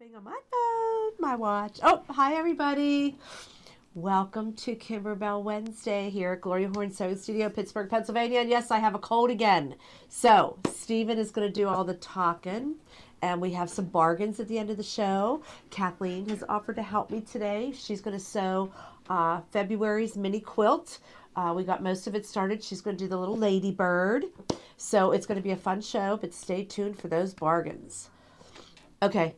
Tapping on my phone, my watch. Oh, hi everybody. Welcome to Kimberbell Wednesday here at Gloria Horn Sewing Studio, Pittsburgh, Pennsylvania. And yes, I have a cold again. So Stephen is going to do all the talking, and we have some bargains at the end of the show. Kathleen has offered to help me today. She's going to sew February's mini quilt. We got most of it started. She's going to do the little ladybird. So it's going to be a fun show, but stay tuned for those bargains. Okay,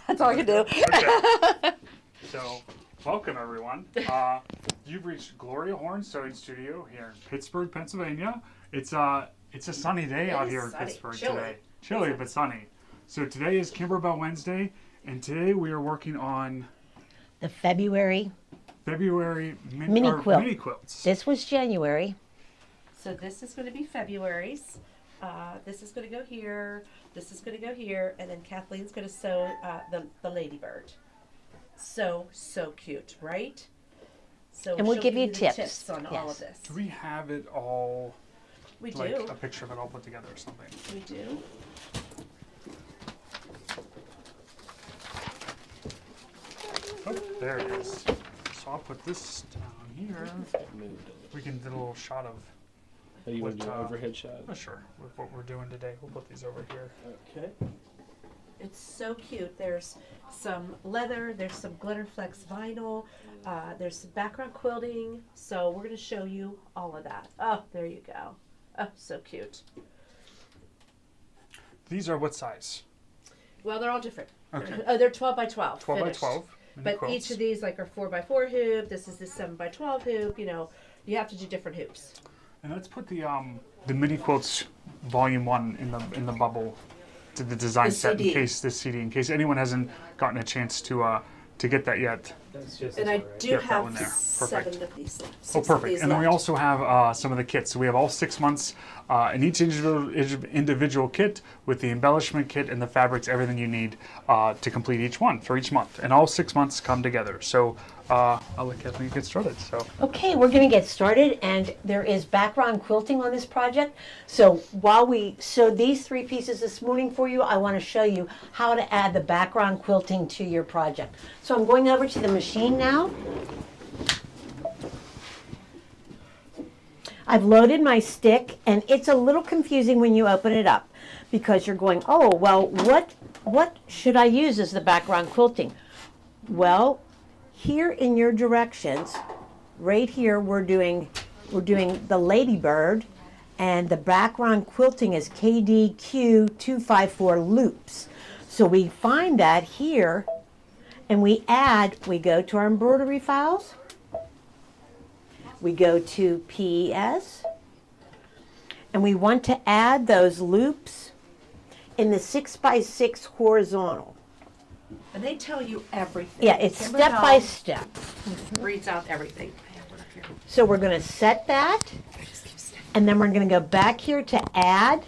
that's all I can do. Okay. So, welcome everyone. You've reached Gloria Horn Sewing Studio here in Pittsburgh, Pennsylvania. It's a sunny day out here in Pittsburgh today. Chilly but sunny. So today is Kimberbell Wednesday, and today we are working on the February mini quilts. This was January. So this is going to be February's. This is going to go here. This is going to go here, and then Kathleen's going to sew the ladybird. So cute, right? So and we'll she'll give you the tips on all of this. Do we have it all? We like do. A picture of it all put together or something? We do. Oh, there it is. So I'll put this down here. We can do a little shot of. Oh, you want to do an overhead shot? Oh, sure. With what we're doing today, we'll put these over here. Okay. It's so cute. There's some leather, there's some Glitterflex vinyl, there's some background quilting. So we're going to show you all of that. Oh, there you go. Oh, so cute. These are what size? Well, they're all different. Okay. Oh, they're 12 by 12. 12 finished. by 12. But quilts. each of these like are 4 by 4 hoop. This is the 7 by 12 hoop. You know, you have to do different hoops. And let's put the mini quilts volume 1 in the bubble to the design The set CD. in case anyone hasn't gotten a chance to get that yet. That's just And I do Yep, that one have there. 7 Perfect. of these left. Oh, 6 of perfect. these And then we left. also have some of the kits. So we have all 6 months in each individual kit with the embellishment kit and the fabrics, everything you need to complete each one for each month. And all 6 months come together. So I'll let Kathleen get started. So Okay, we're going to get started, and there is background quilting on this project. So while we sewed these 3 pieces this morning for you, I want to show you how to add the background quilting to your project. So I'm going over to the machine now. I've loaded my stick, and it's a little confusing when you open it up because you're going, oh, well, what should I use as the background quilting? Well, here in your directions, right here, we're doing the ladybird, and the background quilting is KDQ 254 loops. So we find that here, and we go to our embroidery files, we go to PES, and we want to add those loops in the 6 by 6 horizontal. And they tell you everything. Yeah, it's Kimberbell step by step. reads out everything. So we're going to set that, and then we're going to go back here to add,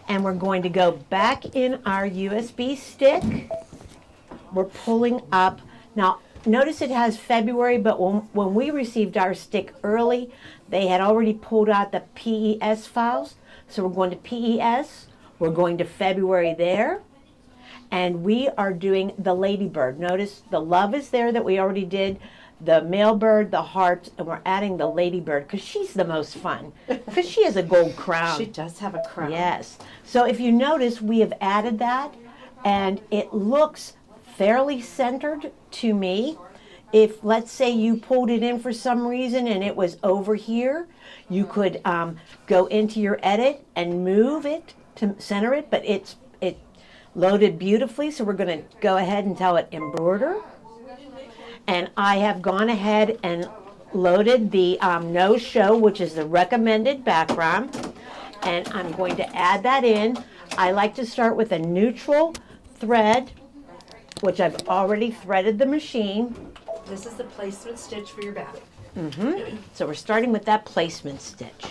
and we're going to go back in our USB stick. We're pulling up. Now, notice it has February, but when we received our stick early, they had already pulled out the PES files. So we're going to PES, we're going to February there, and we are doing the ladybird. Notice the love is there that we already did, the male bird, the heart, and we're adding the ladybird because she's the most fun, because she has a gold crown. She does have a crown. Yes. So if you notice, we have added that, and it looks fairly centered to me. If, let's say, you pulled it in for some reason and it was over here, you could go into your edit and move it to center it, but it loaded beautifully, so we're going to go ahead and tell it embroider. And I have gone ahead and loaded the no show, which is the recommended background, and I'm going to add that in. I like to start with a neutral thread, which I've already threaded the machine. This is the placement stitch for your bag. So we're starting with that placement stitch.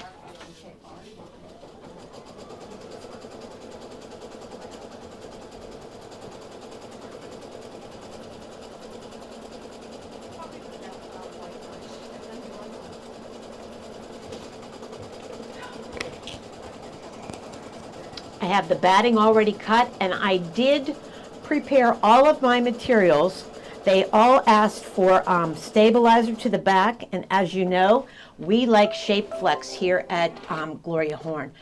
I have the batting already cut, and I did prepare all of my materials, they all asked for stabilizer to the back, and as you know, we like Shape Flex here at Gloria Horn.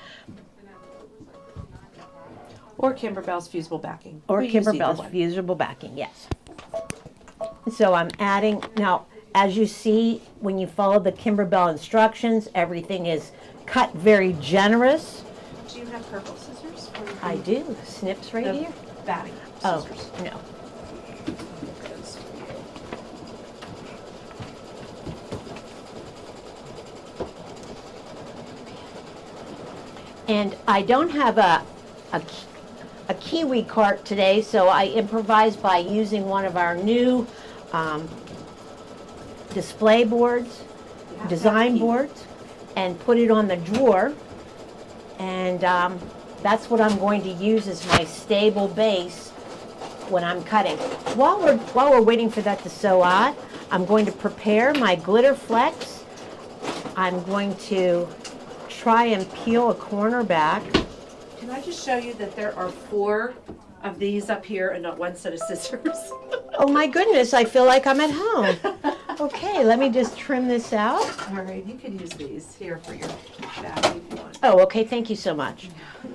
Or Kimberbell's fusible backing. Or We use either Kimberbell's one. fusible backing, yes. So I'm adding, now, as you see, when you follow the Kimberbell instructions, everything is cut very generous. Do you have purple scissors? I do, snips right The here. batting Oh, scissors. no. And I don't have a kiwi cart today, so I improvised by using one of our new display boards, design boards, and put it on the drawer. And that's what I'm going to use as my stable base when I'm cutting. While we're waiting for that to sew out, I'm going to prepare my glitter flex. I'm going to try and peel a corner back. Can I just show you that there are 4 of these up here and not 1 set of scissors? Oh my goodness, I feel like I'm at home. Okay, let me just trim this out. All right, you can use these here for your backing if you want. Oh, okay, thank you so much. Oh,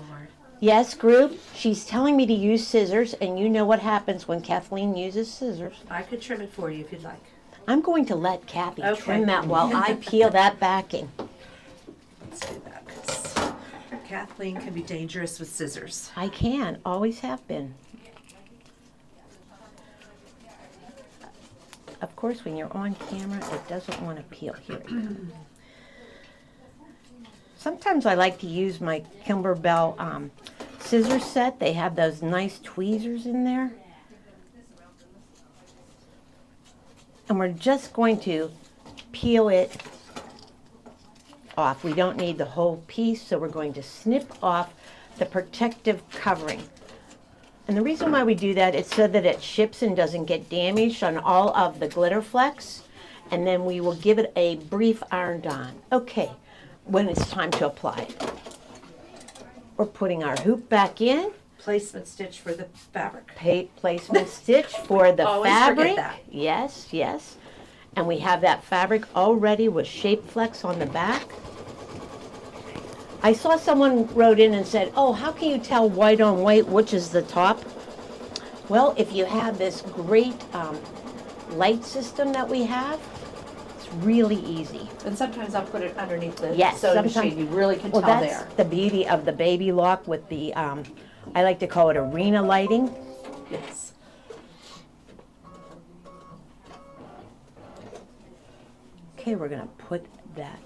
Lord. Yes, group, she's telling me to use scissors, and you know what happens when Kathleen uses scissors. I could trim it for you if you'd like. I'm going to let Kathy Okay. trim that while I peel that backing. Let's do that because Kathleen can be dangerous with scissors. I can, always have been. Of course, when you're on camera, it doesn't want to peel. Here it goes. Sometimes I like to use my Kimberbell scissor set. They have those nice tweezers in there. And we're just going to peel it off. We don't need the whole piece, so we're going to snip off the protective covering. And the reason why we do that is so that it ships and doesn't get damaged on all of the glitter flex. And then we will give it a brief ironed on. Okay, when it's time to apply it. We're putting our hoop back in. Placement stitch for the fabric. Placement stitch for the Always fabric. forget that. Yes, yes. And we have that fabric already with Shape Flex on the back. I saw someone wrote in and said, oh, how can you tell white on white which is the top? Well, if you have this great light system that we have, it's really easy. And sometimes I'll put it underneath the Yes, sewing sometimes- machine. You really can Well, tell that's there. the beauty of the baby lock with the, I like to call it arena lighting. Yes. Okay, we're gonna put that,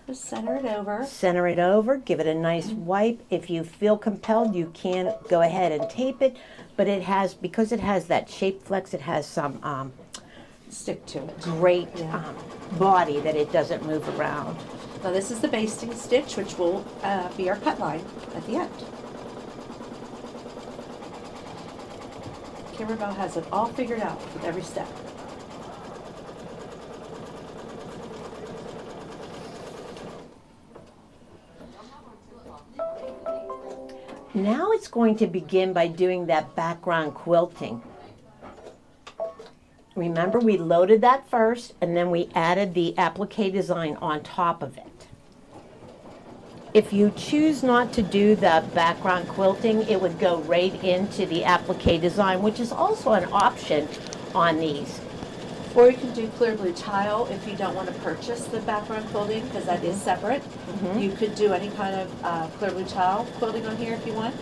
Just center it over. center it over, give it a nice wipe. If you feel compelled, you can go ahead and tape it, but it has, because it has that Shape Flex, it has some Stick to it. great Yeah. body that it doesn't move around. Now this is the basting stitch, which will be our cut line at the end. Kimberbell has it all figured out with every step. Now it's going to begin by doing that background quilting. Remember, we loaded that first, and then we added the applique design on top of it. If you choose not to do the background quilting, it would go right into the applique design, which is also an option on these. Or you can do clear blue tile if you don't want to purchase the background quilting, because that is separate. You could do any kind of clear blue tile quilting on here if you want.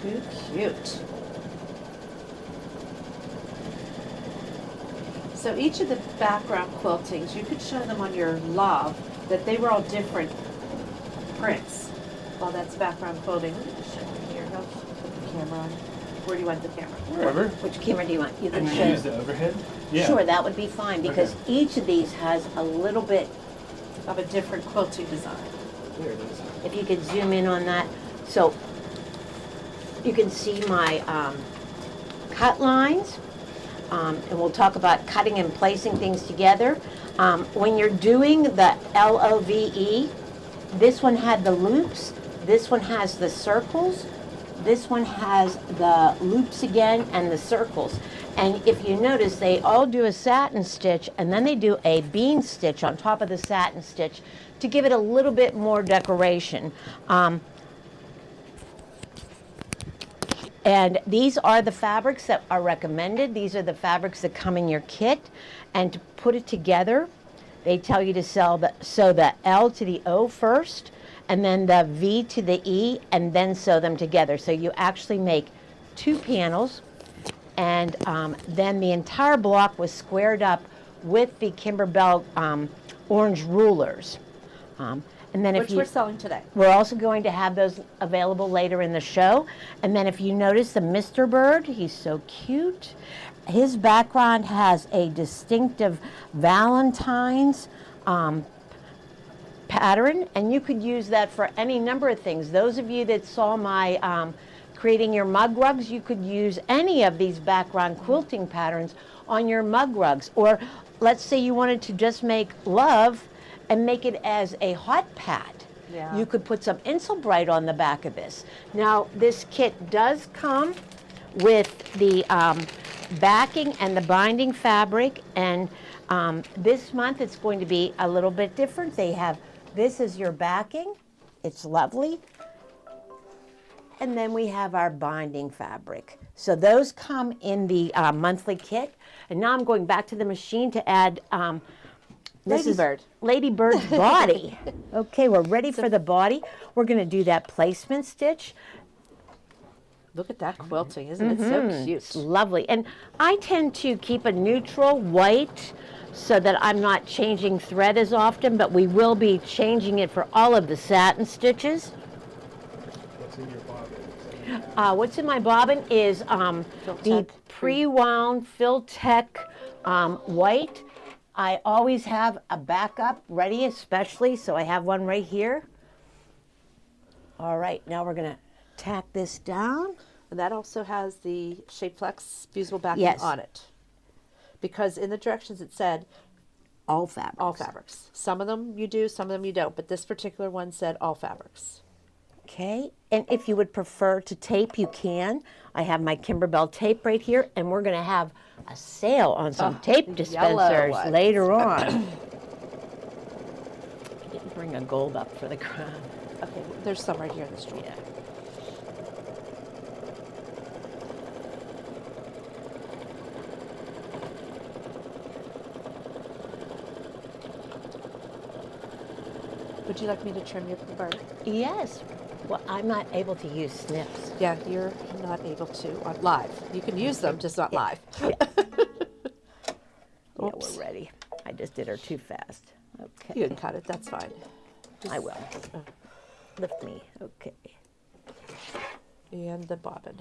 Too cute. So each of the background quiltings, you could show them on your love that they were all different prints. Well, that's background quilting. Let me just show you here. Go put the camera on. Where do you want the camera? Wherever. Which camera do you want? You And can then use show. the overhead? Yeah. Sure, that would be fine, because Okay. each of these has a little bit of a different quilting design. There it is. If you could zoom in on that. So you can see my cut lines. And we'll talk about cutting and placing things together. When you're doing the LOVE, this one had the loops, this one has the circles, this one has the loops again and the circles. And if you notice, they all do a satin stitch and then they do a bean stitch on top of the satin stitch to give it a little bit more decoration. And these are the fabrics that are recommended. These are the fabrics that come in your kit. And to put it together, they tell you to sew the L to the O first, and then the V to the E, and then sew them together. So you actually make 2 panels, and then the entire block was squared up with the Kimberbell orange rulers. And then Which we're selling today. we're also going to have those available later in the show. And then if you notice the Mr. Bird, he's so cute. His background has a distinctive Valentine's pattern, and you could use that for any number of things. Those of you that saw my creating your mug rugs, you could use any of these background quilting patterns on your mug rugs. Or let's say you wanted to just make love and make it as a hot pad. Yeah. You could put some Insulbright on the back of this. Now, this kit does come with the backing and the binding fabric, and this month it's going to be a little bit different. They have, this is your backing. It's lovely. And then we have our binding fabric. So those come in the monthly kit. And now I'm going back to the machine to add this is Ladybird. Ladybird's body. Okay, we're ready for the body. We're going to do that placement stitch. Look at that quilting, isn't it so It's cute? lovely. And I tend to keep a neutral white so that I'm not changing thread as often, but we will be changing it for all of the satin stitches. What's in your bobbin? What's in my bobbin is the Filtech pre-wound Filtech white. I always have a backup ready, especially, so I have one right here. All right, now we're going to tack this down. And that also has the Shape Flex fusible backing Yes. on it. Because in the directions it said All fabrics. all fabrics. Some of them you do, some of them you don't. But this particular one said all fabrics. Okay, and if you would prefer to tape, you can. I have my Kimberbell tape right here, and we're going to have a sale on some tape yellow dispensers ones. later on. I didn't bring a gold up for the crown. Okay, there's some right here in this drawer. Yeah. Would you like me to trim your bird? Yes. Well, I'm not able to use snips. Yeah, you're not able to on live. You can use them, just not live. Yeah, Oops. we're ready. I just did her too fast. Okay. You can cut it, that's fine. I will. Lift me. Okay. And the bobbin.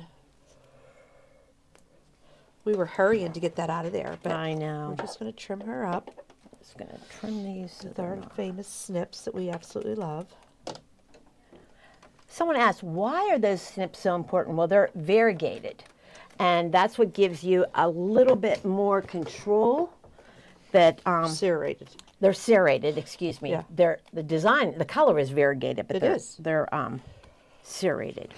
We were hurrying to get that out of there, but I know. we're just going to trim her up Just going to trim these. So with our famous snips that we absolutely love. Someone asked, why are those snips so important? Well, they're variegated, and that's what gives you a little bit more control. That Serrated. they're serrated. Excuse me. Yeah. They're the design, the color is variegated, but It they're, is. they're serrated.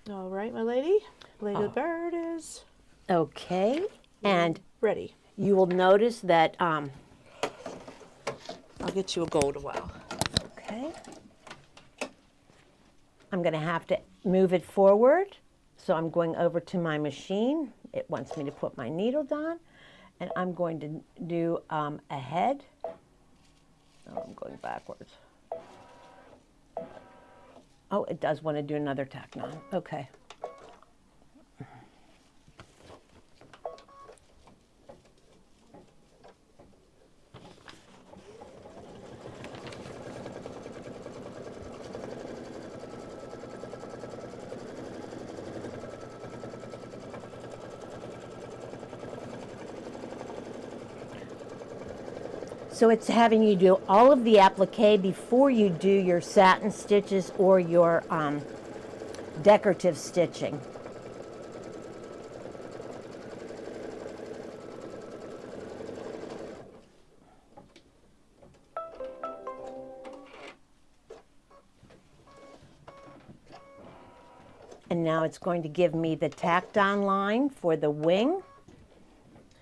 All right, my lady. Lady the bird is Okay, and ready. you will notice that. I'll get you a gold a while. Okay. I'm going to have to move it forward. So I'm going over to my machine. It wants me to put my needle down. And I'm going to do a head. Oh, I'm going backwards. Oh, it does want to do another tack on. Okay. So it's having you do all of the applique before you do your satin stitches or your decorative stitching. And now it's going to give me the tack down line for the wing.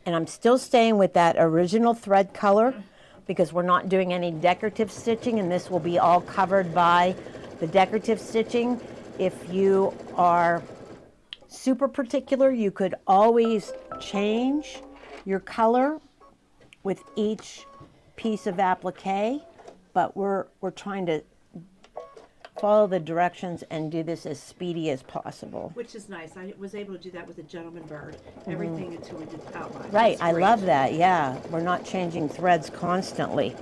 And I'm still staying with that original thread color because we're not doing any decorative stitching, and this will be all covered by the decorative stitching. If you are super particular, you could always change your color with each piece of applique, but we're trying to follow the directions and do this as speedy as possible. Which is nice. I was able to do that with a gentleman bird. Everything until we did the outline. Right, It's I great. love that, yeah. We're not changing threads constantly.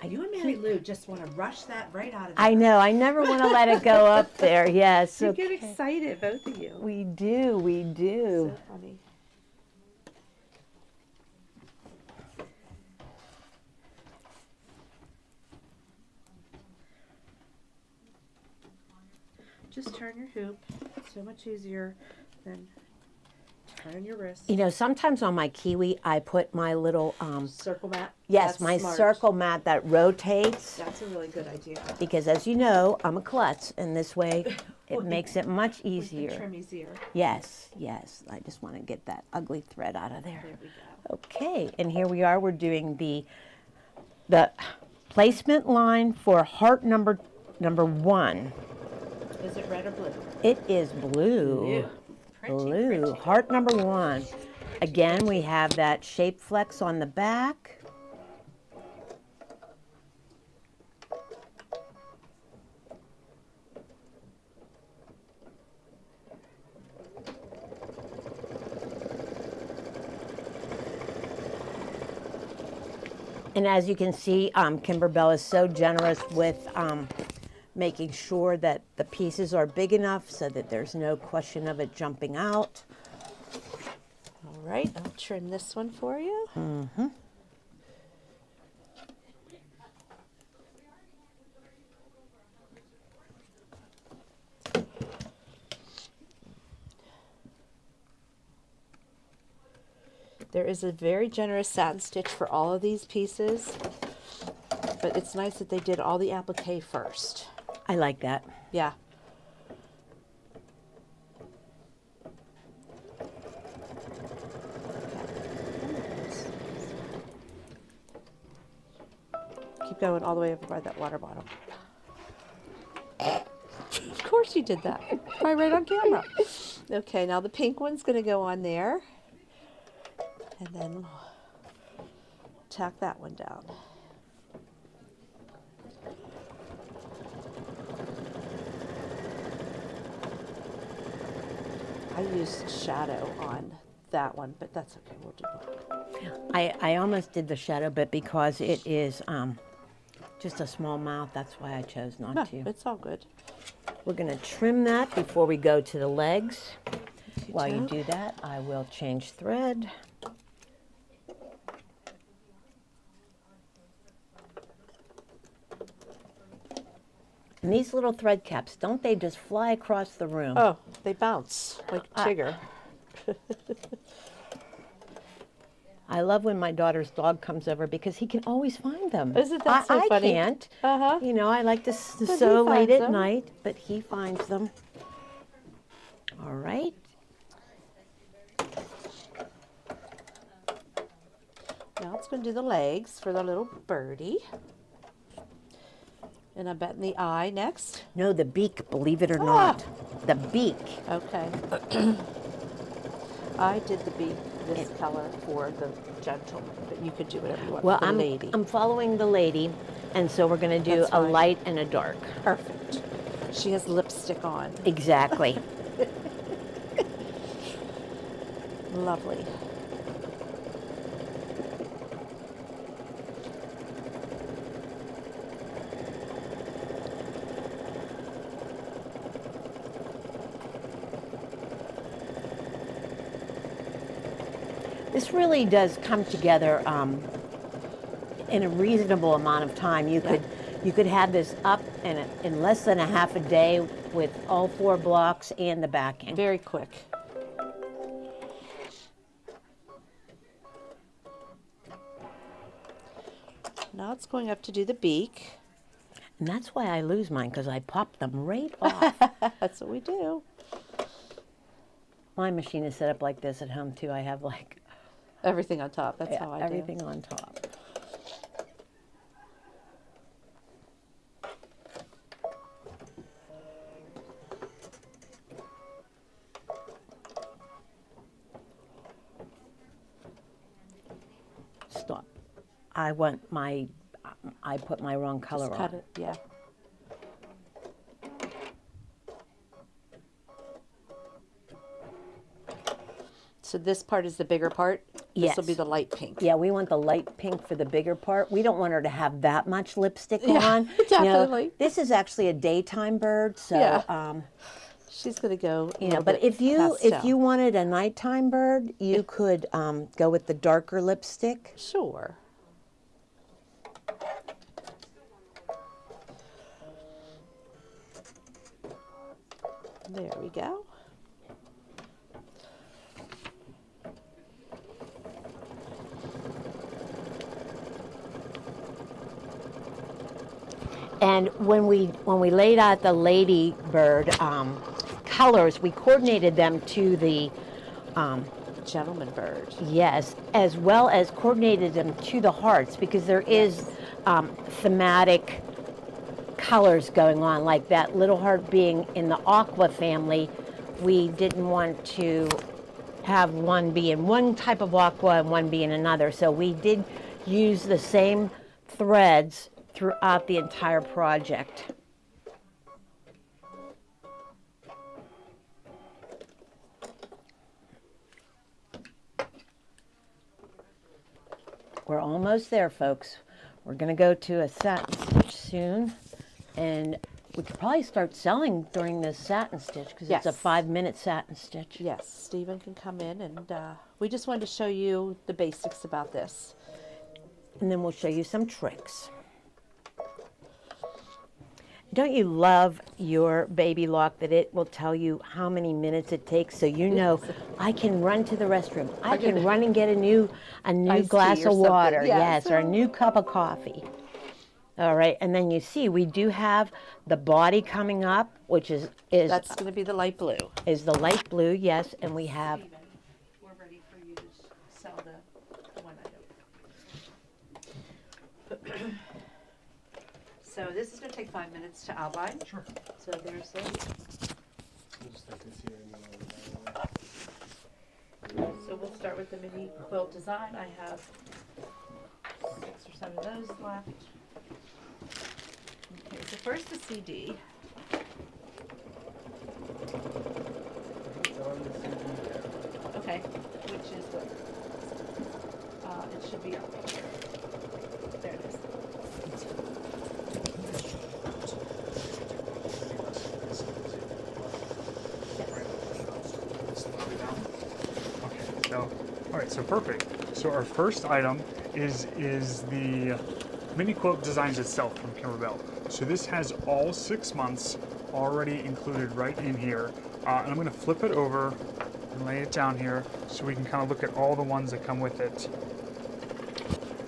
You and Mary Lou just want to rush that right out of there. I know, I never want to let it go up there, yes. You get excited, both of you. We do, we do. So funny. Just turn your hoop. So much easier than turning your wrist. You know, sometimes on my kiwi, I put my little, Circle mat. yes, That's my smart. circle mat that rotates. That's a really good idea. Because as you know, I'm a klutz, and this way it We- makes it much We can easier. trim easier. Yes, yes. I just want to get that ugly thread out of there. There we go. Okay, and here we are. We're doing the placement line for heart number 1. Is it red or blue? It is blue. Blue. Heart number 1. Again, we have that shape flex on the back. And as you can see, Kimberbell is so generous with making sure that the pieces are big enough so that there's no question of it jumping out. All right, I'll trim this one for you. Mm-hmm. There is a very generous satin stitch for all of these pieces, but it's nice that they did all the applique first. I like that. Yeah. Keep going all the way over by that water bottle. Of course you did that. Right on camera. Okay, now the pink one's going to go on there. And then tack that one down. I used shadow on that one, but that's okay. We'll do both. I almost did the shadow, but because it is just a small mouth, that's why I chose not No, to. it's all good. We're going to trim that before we go to the legs. While you too. do that, I will change thread. And these little thread caps, don't they just fly across the room? Oh, they bounce like Tigger. I love when my daughter's dog comes over because he can always find them. Isn't that so I funny? can't. Uh-huh. You know, I like to he sew late finds at them. night, but he finds them. All right. Now it's going to do the legs for the little birdie. And I'm betting the eye next. No, the beak, believe it or Ah. not. The beak. Okay. I did the beak this color for the gentle, but you could do whatever you want Well, for the lady. I'm following the lady, and so we're going to do That's a fine. light and a dark. Perfect. She has lipstick on. Exactly. Lovely. This really does come together in a reasonable amount of time. You could have this up in less than a half a day with all 4 blocks and the backing. Very quick. Now it's going up to do the beak. And that's why I lose mine, because I pop them right off. That's what we do. My machine is set up like this at home too. I have like Everything on top. That's how I do. everything on top. Stop. I put my wrong color Just on. cut it, yeah. So this part is the bigger part? Yes. This will be the light pink. Yeah, we want the light pink for the bigger part. We don't want her to have that much lipstick Yeah, on. definitely. This is actually a daytime bird, so Yeah. She's going to go a little but bit if you pastel. wanted a nighttime bird, you could go with the darker lipstick. Sure. There we go. And when we laid out the ladybird colors, we coordinated them to the Gentleman bird. yes, as well as coordinated them to the hearts, because there is thematic colors going on, like that little heart being in the aqua family. We didn't want to have one be in one type of aqua and one be in another, so we did use the same threads throughout the entire project. We're almost there, folks. We're going to go to a satin stitch soon, and we could probably start selling during this satin stitch, because it's a Yes. 5-minute satin stitch. Yes, Stephen can come in, and we just wanted to show you the basics about this. And then we'll show you some tricks. Don't you love your baby lock that it will tell you how many minutes it takes, so you know I can run to the restroom. I can run and get a new Iced glass tea or of water, something. Yes. yes, or a new cup of coffee. All right, and then you see we do have the body coming up, which is That's going to be the light blue. the light blue, yes, and we have We're ready for you to sell the one item. So this is going to take 5 minutes to outline. Sure. So there's the, so we'll start with the mini quilt design. I have 6 or 7 of those left. Okay, so first the CD. Okay, which is what? It should be up here. There it is. Okay, so, all right, so perfect. So our first item is the mini quilt designs itself from Kimberbell. So this has all 6 months already included right in here. And I'm gonna flip it over and lay it down here so we can kind of look at all the ones that come with it.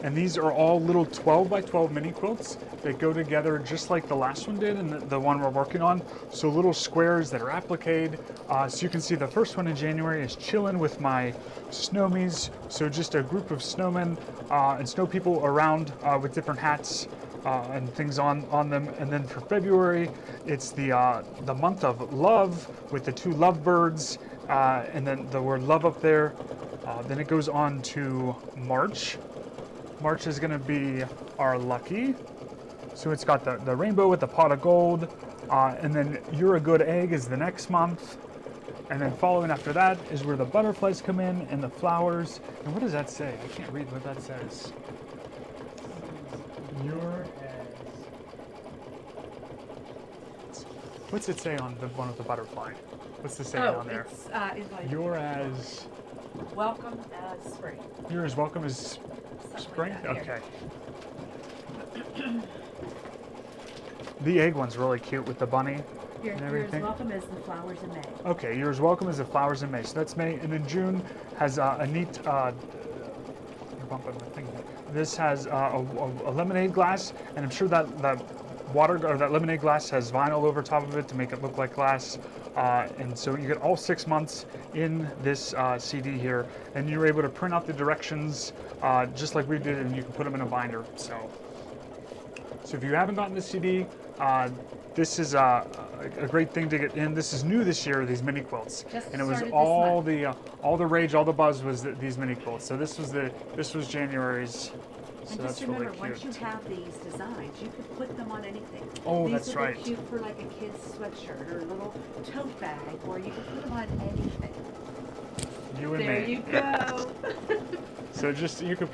And these are all little 12 by 12 mini quilts that go together just like the last one did and the one we're working on. So little squares that are appliqued. So you can see the first one in January is chilling with my snowmies. So just a group of snowmen and snow people around with different hats and things on them. And then for February, it's the month of love with the 2 lovebirds and then the word love up there. Then it goes on to March. March is going to be our lucky. So it's got the rainbow with the pot of gold. And then You're a Good Egg is the next month. And then following after that is where the butterflies come in and the flowers. And what does that say? I can't read what that says. Your eggs. What's it say on the one with the butterfly? What's the saying on there? It's invite. You're as Welcome as spring. You're as welcome as spring? like that, Okay. The egg one's really cute with the bunny You're and as everything. welcome as the flowers in May. Okay, you're as welcome as the flowers in May. So that's May. And then June has a neat, this has a lemonade glass, and I'm sure that water or that lemonade glass has vinyl over top of it to make it look like glass. And so you get all 6 months in this CD here, and you're able to print out the directions just like we did, and you can put them in a binder. So if you haven't gotten the CD, this is a great thing to get in. This is new this year, these mini quilts, and it was all the rage, all the buzz was these mini quilts. So this was January's. So And that's just remember, really cute. once you have these designs, you can put them on anything. Oh, these that's are right. cute for like a kid's sweatshirt or a little tote bag, or you can put them on anything. You and There me. you go. So you can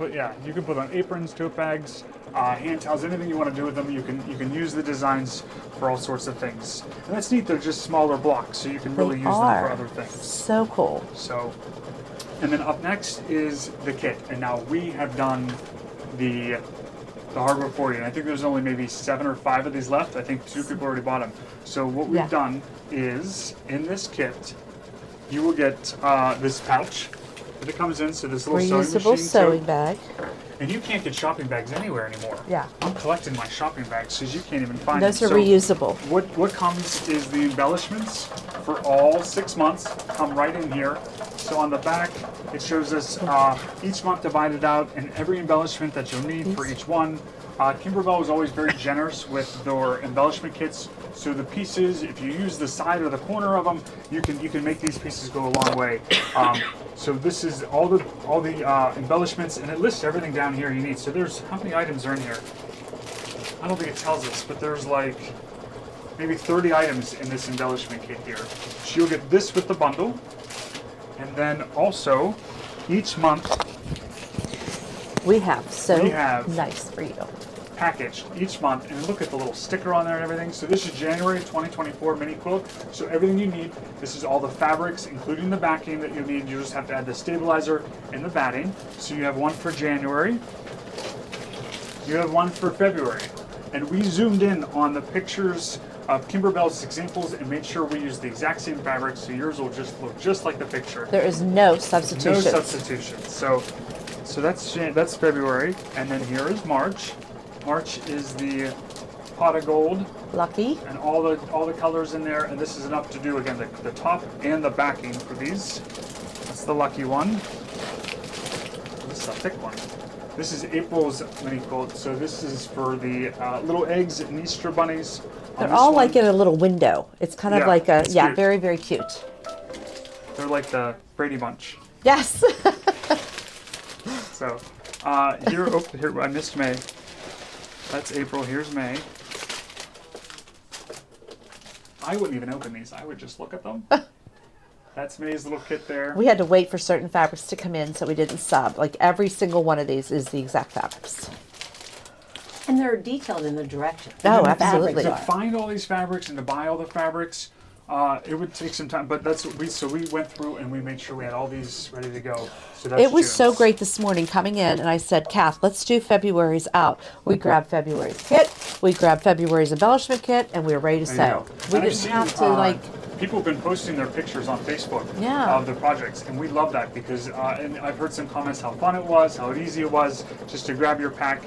put on aprons, tote bags, hand towels, anything you want to do with them. You can use the designs for all sorts of things. And that's neat. They're just smaller blocks, so you can really use them for other things. So cool. So, and then up next is the kit. And now we have done the hardware for you. And I think there's only maybe 7 or 5 of these left. I think 2 people already bought them. So what we've done is in this kit, you will get this pouch that it comes in. So this little Reusable sewing sewing machine. bag. And you can't get shopping bags anywhere anymore. Yeah. I'm collecting my shopping bags because you can't even find Those them. are reusable. What comes is the embellishments for all 6 months come right in here. So on the back, it shows us each month divided out and every embellishment that you'll need for each one. Kimberbell was always very generous with their embellishment kits. So the pieces, if you use the side or the corner of them, you can make these pieces go a long way. So this is all the embellishments, and it lists everything down here you need. So there's how many items are in here? I don't think it tells us, but there's like maybe 30 items in this embellishment kit here. So you'll get this with the bundle, and then also each month We have We have- nice for you. packaged each month, and look at the little sticker on there and everything. So this is January 2024 mini quilt. So everything you need, this is all the fabrics, including the backing that you need. You just have to add the stabilizer and the batting. So you have one for January, you have one for February. And we zoomed in on the pictures of Kimberbell's examples and made sure we use the exact same fabric, so yours will just look just like the picture. There is no No substitution. substitution. So that's February, and then here is March. March is the pot of gold, Lucky. and all the colors in there. And this is enough to do again the top and the backing for these. That's the lucky one. This is a thick one. This is April's mini quilt. So this is for the little eggs and Easter bunnies. on They're this all one. like in a little window. It's kind of Yeah, like a, it's cute. very, very cute. They're like the Brady Bunch. Yes. So here I missed May. That's April. Here's May. I wouldn't even open these. I would just look at them. That's May's little kit there. We had to wait for certain fabrics to come in so we didn't sub. Like every single one of these is the exact fabrics. And they're detailed in the direction. Oh, The absolutely. fabrics To are. find all these fabrics and to buy all the fabrics, it would take some time. But that's what we went through and we made sure we had all these ready to go. So that's It was so June's. great this morning coming in, and I said, Kath, let's do February's out. We grabbed February's kit, we grabbed February's embellishment kit, and we were ready to There sew. you go. We And I've didn't seen, have to people have been posting their pictures on Facebook Yeah. of the projects, and we love that because, and I've heard some comments how fun it was, how easy it was, just to grab your pack,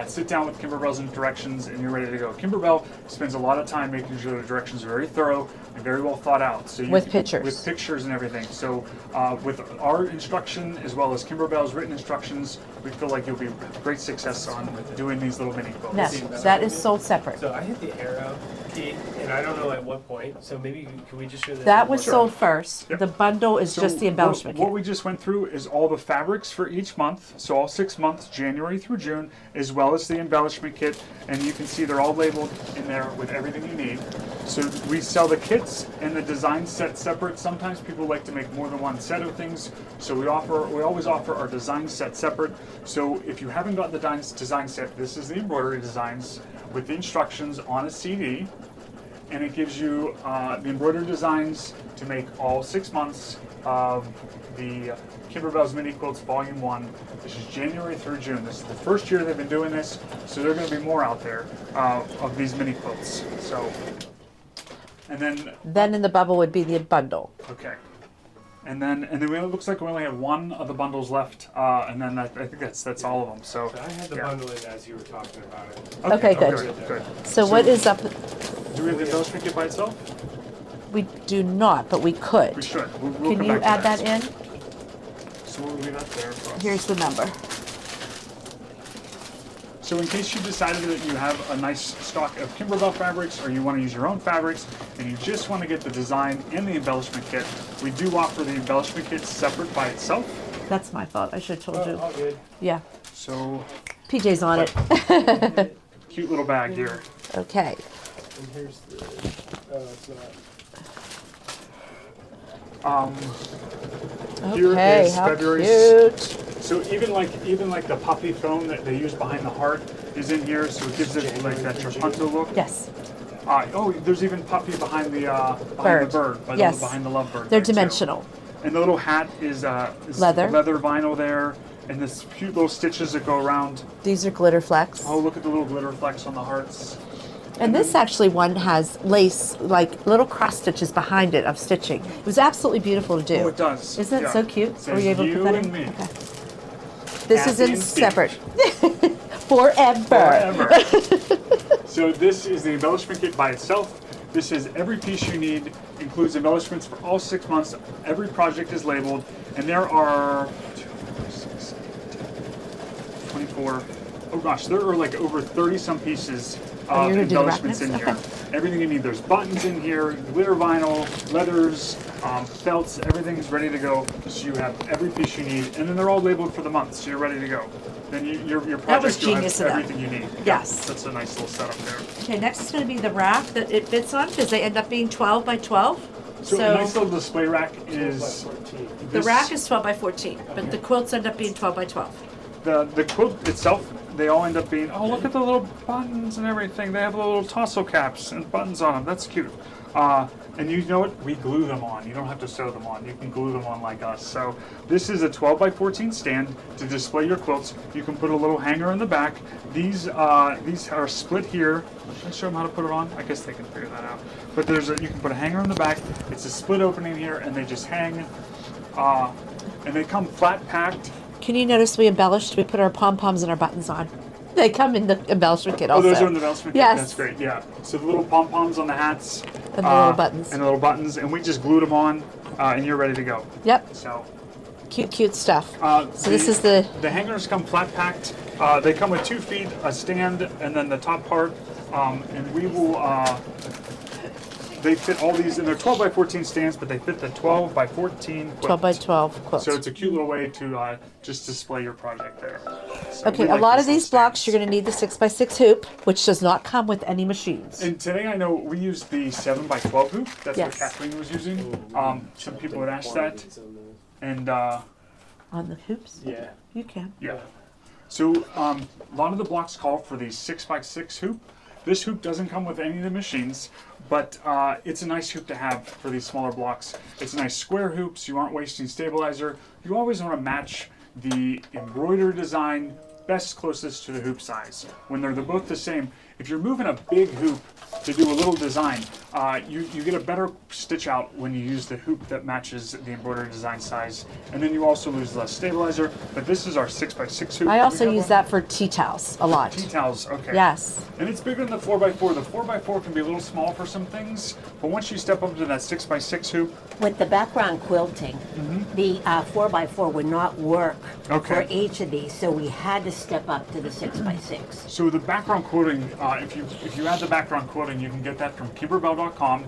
sit down with Kimberbell's directions, and you're ready to go. Kimberbell spends a lot of time making sure the directions are very thorough and very well thought out. So With pictures. With pictures and everything. So with our instruction as well as Kimberbell's written instructions, we feel like you'll be great success on doing these little mini quilts. No, that is sold separate. So I hit the arrow key, and I don't know at what point. So maybe can we just show this? That was Sure. sold first. Yep. The bundle is So just the embellishment what kit. we just went through is all the fabrics for each month, so all 6 months, January through June, as well as the embellishment kit, and you can see they're all labeled in there with everything you need. So we sell the kits and the design set separate. Sometimes people like to make more than one set of things, so we always offer our design set separate. So if you haven't got the design set, this is the embroidery designs with the instructions on a CD. and it gives you the embroidered designs to make all 6 months of the Kimberbell's Mini Quilts Volume 1. This is January through June. This is the first year they've been doing this, so there are going to be more out there of these mini quilts. So, and then in the bubble would be the bundle. okay. And then it looks like we only have one of the bundles left, and then I think that's all of them. So, So I had the yeah. bundle in as you were talking about it. Okay, good. Good. So what is up? Do we have the embellishment kit by itself? We do not, but we could. We should. We'll Can come you back to add that in? So we'll leave that there for us. Here's the number. So in case you decided that you have a nice stock of Kimberbell fabrics, or you want to use your own fabrics, and you just want to get the design and the embellishment kit, we do offer the embellishment kit separate by itself. That's my fault. I should have told you. All good. Yeah. So PJ's on it. cute little bag here. Okay. And here's the. Oh, it's not. Here Okay, is how February's. cute. So even like the puppy foam that they use behind the heart is in here, so it gives it like that trapunto look. Yes. Oh, there's even puppy behind the Bird. Yes. behind the lovebird. They're there, too. dimensional. And the little hat is Leather. leather vinyl there, and this cute little stitches that go around. These are glitter flecks. Oh, look at the little glitter flecks on the hearts. And this actually one has lace, like little cross stitches behind it of stitching. It was absolutely beautiful to do. Oh, it does. Isn't that Yeah. so cute? It Were you says able to you put that and in? me. Okay. This is Happy in and separate. Forever. Forever. So this is the embellishment kit by itself. This is every piece you need, includes embellishments for all 6 months. Every project is labeled, and there are 24. Oh gosh, there are like over 30 some pieces Oh, of you're gonna do the wrap embellishments in next? here. Okay. Everything you need. There's buttons in here, glitter vinyl, leathers, felts. Everything's ready to go. So you have every piece you need, and then they're all labeled for the month, so you're ready to go. Then your project That was you'll have genius of them. everything you need. Yes. That's a nice little setup there. Okay, next is going to be the rack that it fits on because they end up being 12 by 12. So a nice little display rack is 14. The rack is 12 by 14, but the quilts end up being 12 by 12. the quilt itself. They all end up being, oh, look at the little buttons and everything. They have little tassel caps and buttons on them. That's cute. And you know what? We glue them on. You don't have to sew them on. You can glue them on like us. So this is a 12 by 14 stand to display your quilts. You can put a little hanger in the back. These are split here. Should I show them how to put it on? I guess they can figure that out. But you can put a hanger in the back. It's a split opening here, and they just hang. And they come flat packed. Can you notice we embellished? We put our pom-poms and our buttons on. They come in the embellishment kit also. Oh, those are in the embellishment kit? Yes. That's great, yeah. So the little pom-poms on the hats. And the little buttons. And the little buttons, and we just glued them on, and you're ready to go. Yep. So. Cute, cute stuff. So this is The hangers come flat packed. They come with 2 feet, a stand, and then the top part. And we will, they fit all these, and they're 12 by 14 stands, but they fit the 12 by 14 quilt. 12 by 12 quilts. So it's a cute little way to just display your project there. So Okay, we a like lot of little these blocks stands. you're going to need the 6x6 hoop, which does not come with any machines. And today I know we used the 7 by 12 hoop. That's Yes. what Kathleen was using. Some people would ask that. And On the hoops? Yeah. You can. yeah. So a lot of the blocks call for the 6x6 hoop. This hoop doesn't come with any of the machines, but it's a nice hoop to have for these smaller blocks. It's a nice square hoop, so you aren't wasting stabilizer. You always want to match the embroidery design best closest to the hoop size. When they're both the same, if you're moving a big hoop to do a little design, you get a better stitch out when you use the hoop that matches the embroidery design size, and then you also lose less stabilizer. But this is our 6x6 hoop. I also We have use one. that for tea towels a lot. Tea towels, okay. Yes. And it's bigger than the 4x4. The 4x4 can be a little small for some things, but once you step up to that 6x6 hoop, With the background quilting, the 4x4 would not work Okay. for each of these, so we had to step up to the 6x6. so the background quoting, if you add the background quoting, you can get that from Kimberbell.com.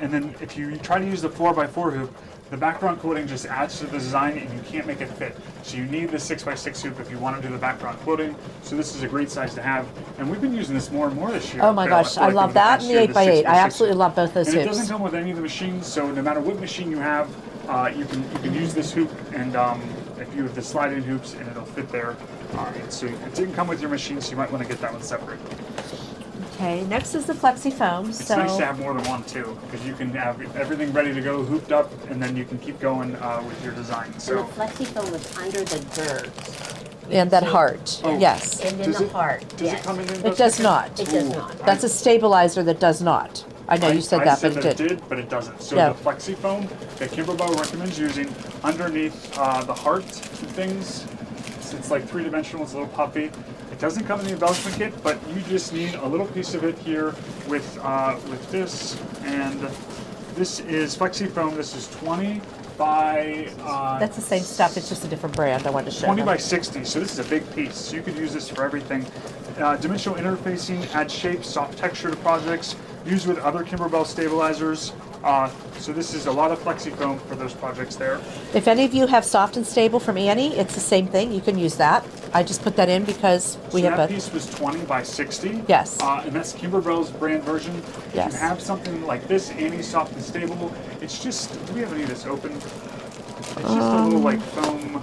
And then if you try to use the 4x4 hoop, the background quoting just adds to the design and you can't make it fit. So you need the 6x6 hoop if you want to do the background quoting. So this is a great size to have. And we've been using this more and more this year. Oh my gosh, I love that and the 8x8. I absolutely love both those And it hoops. doesn't come with any of the machines, so no matter what machine you have, you can use this hoop, and if you have the slide-in hoops, and it'll fit there. So it didn't come with your machine, so you might want to get that one separate. Okay, next is the flexi foam. It's nice to have more than one too, because you can have everything ready to go, hooped up, and then you can keep going with your design. And the So, flexi foam is under the girds. And that heart, Oh. yes. And then Does the it- heart. does yes. it come in? It does not. It does Ooh. not. That's a stabilizer that does not. I know you said I that, said but that it did. but it doesn't. So Yeah. the flexi foam that Kimberbell recommends using underneath the heart and things, it's like three-dimensional, it's a little puffy. It doesn't come in the embellishment kit, but you just need a little piece of it here with this, and this is flexi foam. This is 20 by That's the same stuff, it's just a different brand. I wanted to show 20 them. by 60, so this is a big piece. So you could use this for everything. Dimensional interfacing adds shape, soft texture to projects, used with other Kimberbell stabilizers. So this is a lot of flexi foam for those projects there. If any of you have soft and stable from Annie, it's the same thing. You can use that. I just put that in because we So have that a. piece was 20 by 60. Yes. And that's Kimberbell's brand version. If Yes. you have something like this, Annie's soft and stable, it's just, do we have any of this open? It's just a little like foam,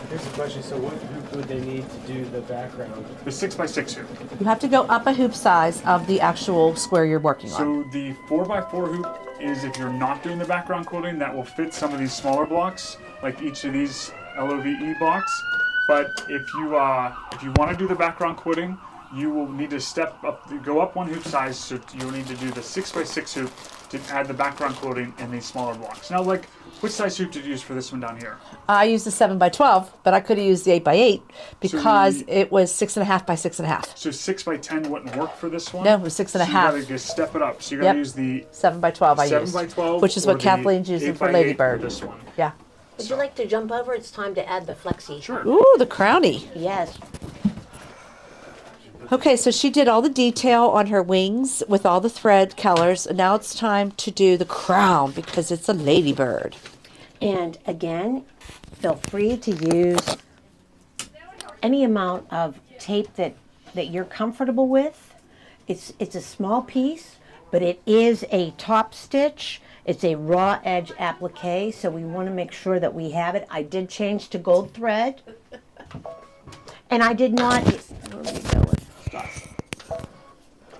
Here's a question. So what hoop would they need to do the background? the 6x6 hoop. You have to go up a hoop size of the actual square you're working on. So the 4x4 hoop is if you're not doing the background quilting, that will fit some of these smaller blocks, like each of these LOVE blocks. But if you want to do the background quilting, you will need to go up one hoop size. So you'll need to do the 6x6 hoop to add the background quilting in these smaller blocks. Now, like, which size hoop did you use for this one down here? I used the 7x12, but I could have used the 8x8 because the- it was 6.5 by 6.5. So 6x10 wouldn't work for this one. No, it was 6.5. So you gotta just step it up. So you're gonna Yep. use the 7x12 I used, 7x12, which is or what the Kathleen's using for 8x8 Ladybird. This one. Yeah. Would you like to jump over? It's time to add the flexi. Sure. Ooh, the crownie. Yes. Okay, so she did all the detail on her wings with all the thread colors. And now it's time to do the crown because it's a ladybird. And again, feel free to use any amount of tape that you're comfortable with. It's a small piece, but it is a top stitch. It's a raw edge applique, so we want to make sure that we have it. I did change to gold thread. And I did not,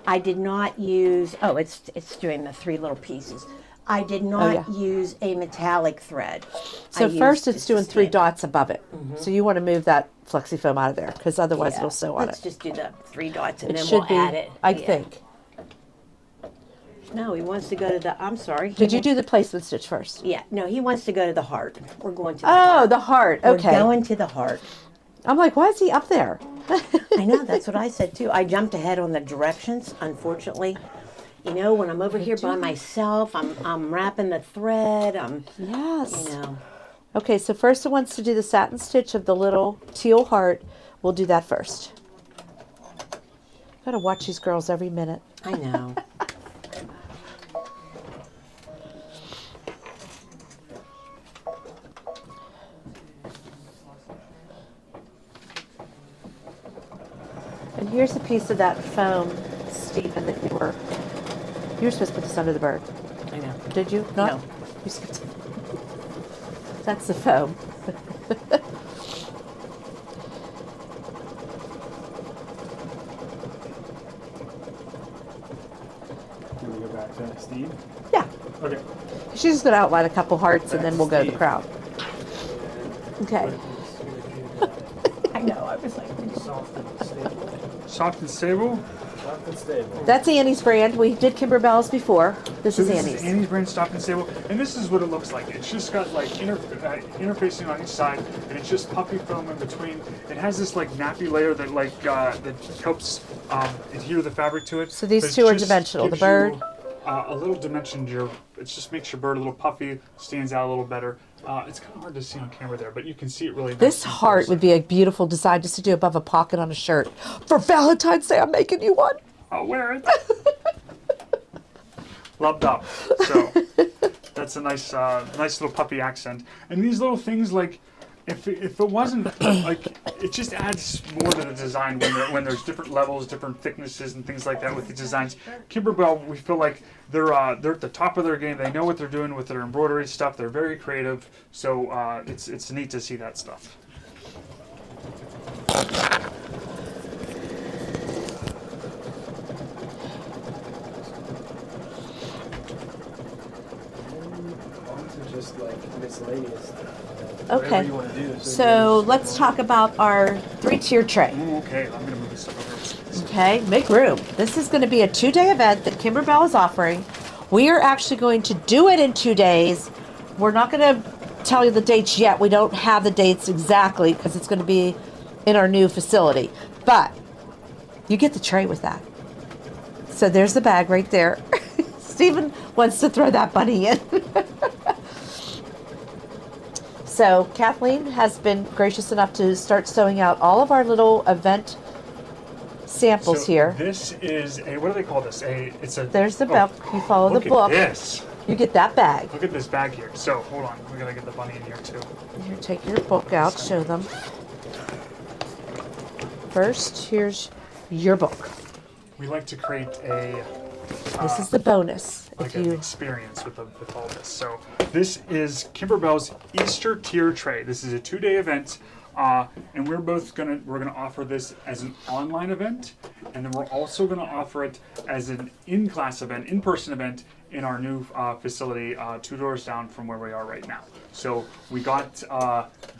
I did not use, oh, it's doing the three little pieces. I did not use a metallic thread. So I first used it's doing just a 3 standard. dots above it. So you want to move that flexi foam out of there because otherwise Yeah, it'll sew on let's it. just do the 3 dots and It then should we'll be, add it. I Yeah. think. No, he wants to go to the, I'm sorry. Did you do the placement stitch first? Yeah, no, he wants to go to the heart. We're going to the Oh, heart. the heart. We're Okay. going to the heart. I'm like, why is he up there? I know, that's what I said too. I jumped ahead on the directions, unfortunately. You know, when I'm over here by myself, I'm wrapping the thread, Yes. you know. Okay, so first it wants to do the satin stitch of the little teal heart. We'll do that first. Gotta watch these girls every minute. I know. And here's a piece of that foam, Stephen, that you were supposed to put this under the bird. I know. Did you? Not? No. You skipped. That's the foam. Can we go back to Steve? Yeah. Okay. She's just gonna outline a couple hearts and then we'll go to the Steve. crowd. Okay. I know, I was like, Soft and stable. Soft and stable. Soft and stable. That's Annie's brand. We did Kimberbell's before. This So is this Annie's. is Annie's brand soft and stable, and this is what it looks like. It's just got like interfacing on each side, and it's just puffy foam in between. It has this like nappy layer that that helps adhere the fabric to it. So these but it two are just dimensional. The gives bird? you, a little dimension to your. It just makes your bird a little puffy, stands out a little better. It's kind of hard to see on camera there, but you can see it really. This nice heart would be a beautiful design just to do above a pocket on a shirt. For Valentine's Day, I'm making you one. I'll wear it. Loved up. So that's a nice, nice little puppy accent. And these little things, like, if it wasn't like, it just adds more to the design when there's different levels, different thicknesses, and things like that with the designs. Kimberbell, we feel like they're at the top of their game. They know what they're doing with their embroidery stuff. They're very creative. So it's neat to see that stuff. miscellaneous. Okay. Whatever you want to do. So let's talk about our 3-tier tray. Okay, I'm gonna move this stuff over. Okay, make room. This is going to be a 2-day event that Kimberbell is offering. We are actually going to do it in 2 days. We're not going to tell you the dates yet. We don't have the dates exactly because it's going to be in our new facility. But you get the tray with that. So there's the bag right there. Stephen wants to throw that bunny in. So Kathleen has been gracious enough to start sewing out all of our little event samples So here. This is a, what do they call this? It's a. There's the book. You follow the look book. At this. You get that bag. Look at this bag here. So hold on, we gotta get the bunny in here too. Here, take your book out. Show them. First, here's your book. We like to create a. This is the bonus. Like If an you experience with all this. So this is Kimberbell's Easter tier tray. This is a 2-day event, and we're gonna offer this as an online event, and then we're also gonna offer it as an in-class event, in-person event in our new facility, 2 doors down from where we are right now. So we got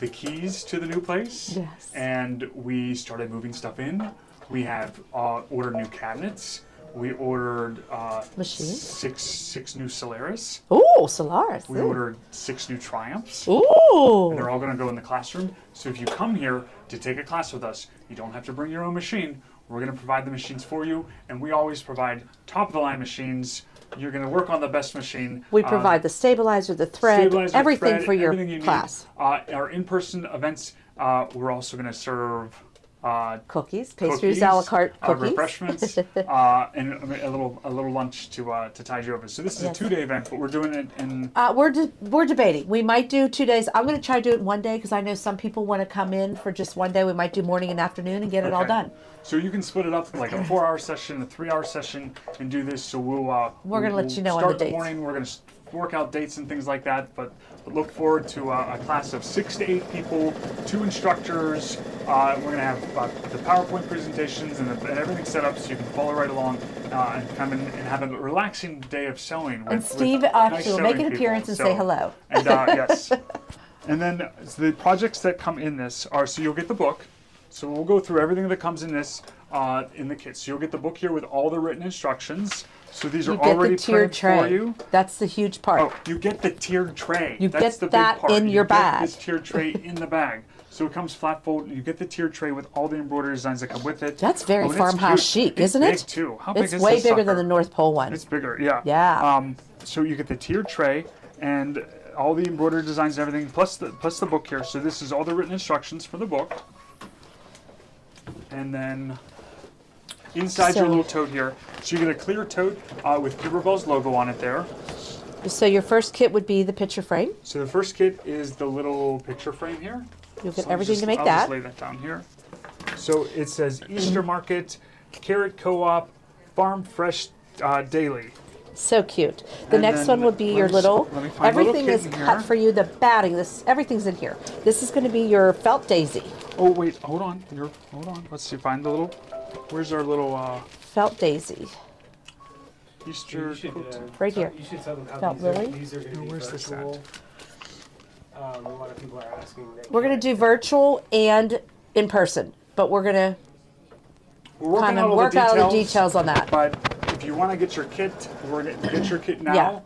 the keys to the new place, Yes. and we started moving stuff in. We have ordered new cabinets. We ordered Machines? six new Solaris. ooh, Solaris. We ordered 6 new Triumphs. Ooh. And they're all going to go in the classroom. So if you come here to take a class with us, you don't have to bring your own machine. We're going to provide the machines for you, and we always provide top-of-the-line machines. You're going to work on the best machine. We provide the stabilizer, the thread, Stabilizer, everything thread, for your everything you class. Need. Our in-person events, we're also going to serve Cookies, pastries, a la carte cookies. refreshments, and a little lunch to tide you over. So this is Yes. a 2-day event, but we're doing it in. We're debating. We might do 2 days. I'm going to try to do it in 1 day because I know some people want to come in for just 1 day. We might do morning and afternoon and get it all Okay. done. So you can split it up like a 4-hour session, a 3-hour session, and do this. So We're gonna let you know on start the the dates. morning. We're gonna work out dates and things like that. But look forward to a class of 6 to 8 people, 2 instructors. We're gonna have the PowerPoint presentations and everything set up so you can follow right along and come in and have a relaxing day of sewing. And with Steve nice actually will make sewing an appearance people. and say hello. And yes. And then the projects that come in this are, so you'll get the book. So we'll go through everything that comes in this in the kit. So you'll get the book here with all the written instructions. So these are You get already the tiered printed tray. for you. That's the huge part. Oh, you get the tiered tray. You That's get the big that part. in your You bag. get this tiered tray in the bag. So it comes flat fold. You get the tiered tray with all the embroidery designs that come with it. That's very and it's farmhouse cute. chic, It's isn't big it? too. How big It's is way this bigger sucker? than the North Pole one. It's bigger, yeah. Yeah. So you get the tiered tray and all the embroidery designs and everything, plus the book here. So this is all the written instructions for the book. And then inside your So- little tote here, so you get a clear tote with Kimberbell's logo on it there. So your first kit would be the picture frame. So the first kit is the little picture frame here. You'll get So everything to make I'll that. just lay that down here. So it says Easter Market, Carrot Co-op, Farm Fresh Daily. So cute. The And next then one would be your let little. me find the little Everything kit is in cut here. for you. The batting. Everything's in here. This is going to be your felt daisy. Oh wait, hold on. Hold on. Let's see. Find the little. Where's our little Felt daisy. Easter? You should, Right here. You should tell them how Felt these are, lily? these are going to be Where's this virtual. A lot of people are asking. That We're going to do virtual and in person, but we're going to We're working kind out of all work the out details, all the details on that. But if you want to get your kit, we're going to get your kit now. Yeah.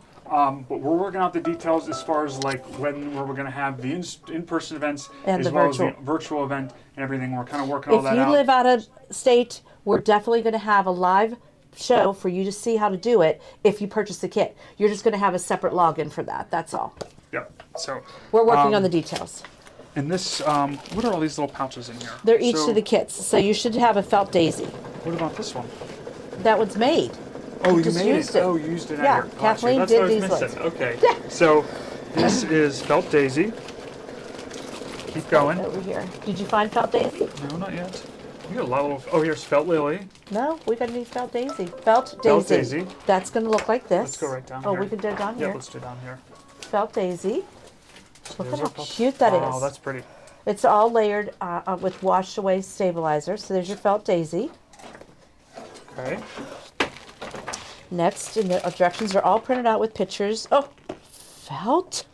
But we're working out the details as far as like when we're going to have the in-person events And as the well virtual. as the virtual event and everything. We're kind of working all If that you out. live out of state, we're definitely going to have a live show for you to see how to do it if you purchase the kit. You're just going to have a separate login for that. That's all. Yep. So We're working on the details. and this, what are all these little pouches in here? They're each So, to the kits, so you should have a felt daisy. What about this one? That one's made. Oh, you just made used it. it. Oh, you used it out Yeah, here. Gotcha. Kathleen That's did what I was these missing. ones. Okay. So this is felt daisy. Keep going. Over here. Did you find felt daisy? No, not yet. You got a lot of. Oh, here's felt lily. No, we got to need felt daisy. Felt daisy. Felt daisy. That's going to look like this. Let's go right down Oh, here. we can do it down Yeah, here. let's do down here. Felt daisy. Look There's at how our felt- cute that is. Oh, that's pretty. It's all layered with washed away stabilizer. So there's your felt daisy. Okay. Next, and the directions are all printed out with pictures. Oh, felt.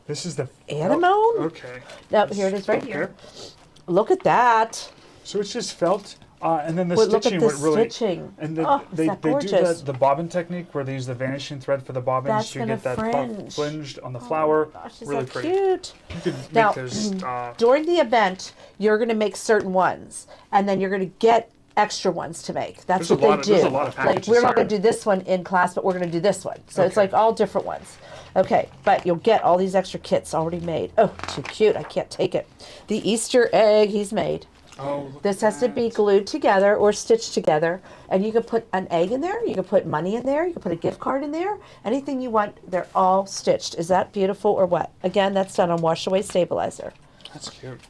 This is the Anemone? Okay. No, here it is right here. Okay. Look at that. So it's just felt, and then the Look at stitching the would really. stitching. And Oh, is they that do gorgeous? the bobbin technique where they use the vanishing thread for the bobbins That's to gonna get that fringe. flinged on the flower. Gosh, is really that pretty. cute? You could make Now, those. During the event, you're going to make certain ones, and then you're going to get extra ones to make. That's There's a what lot they of- do. there's a lot of Like packages we're not going to here. do this one in class, but we're going to do this one. So it's Okay. like all different ones. Okay, but you'll get all these extra kits already made. Oh, too cute! I can't take it. The Easter egg he's made. Oh, look This at has to that. be glued together or stitched together, and you can put an egg in there. You can put money in there. You can put a gift card in there. Anything you want, they're all stitched. Is that beautiful or what? Again, that's done on wash away stabilizer. That's cute.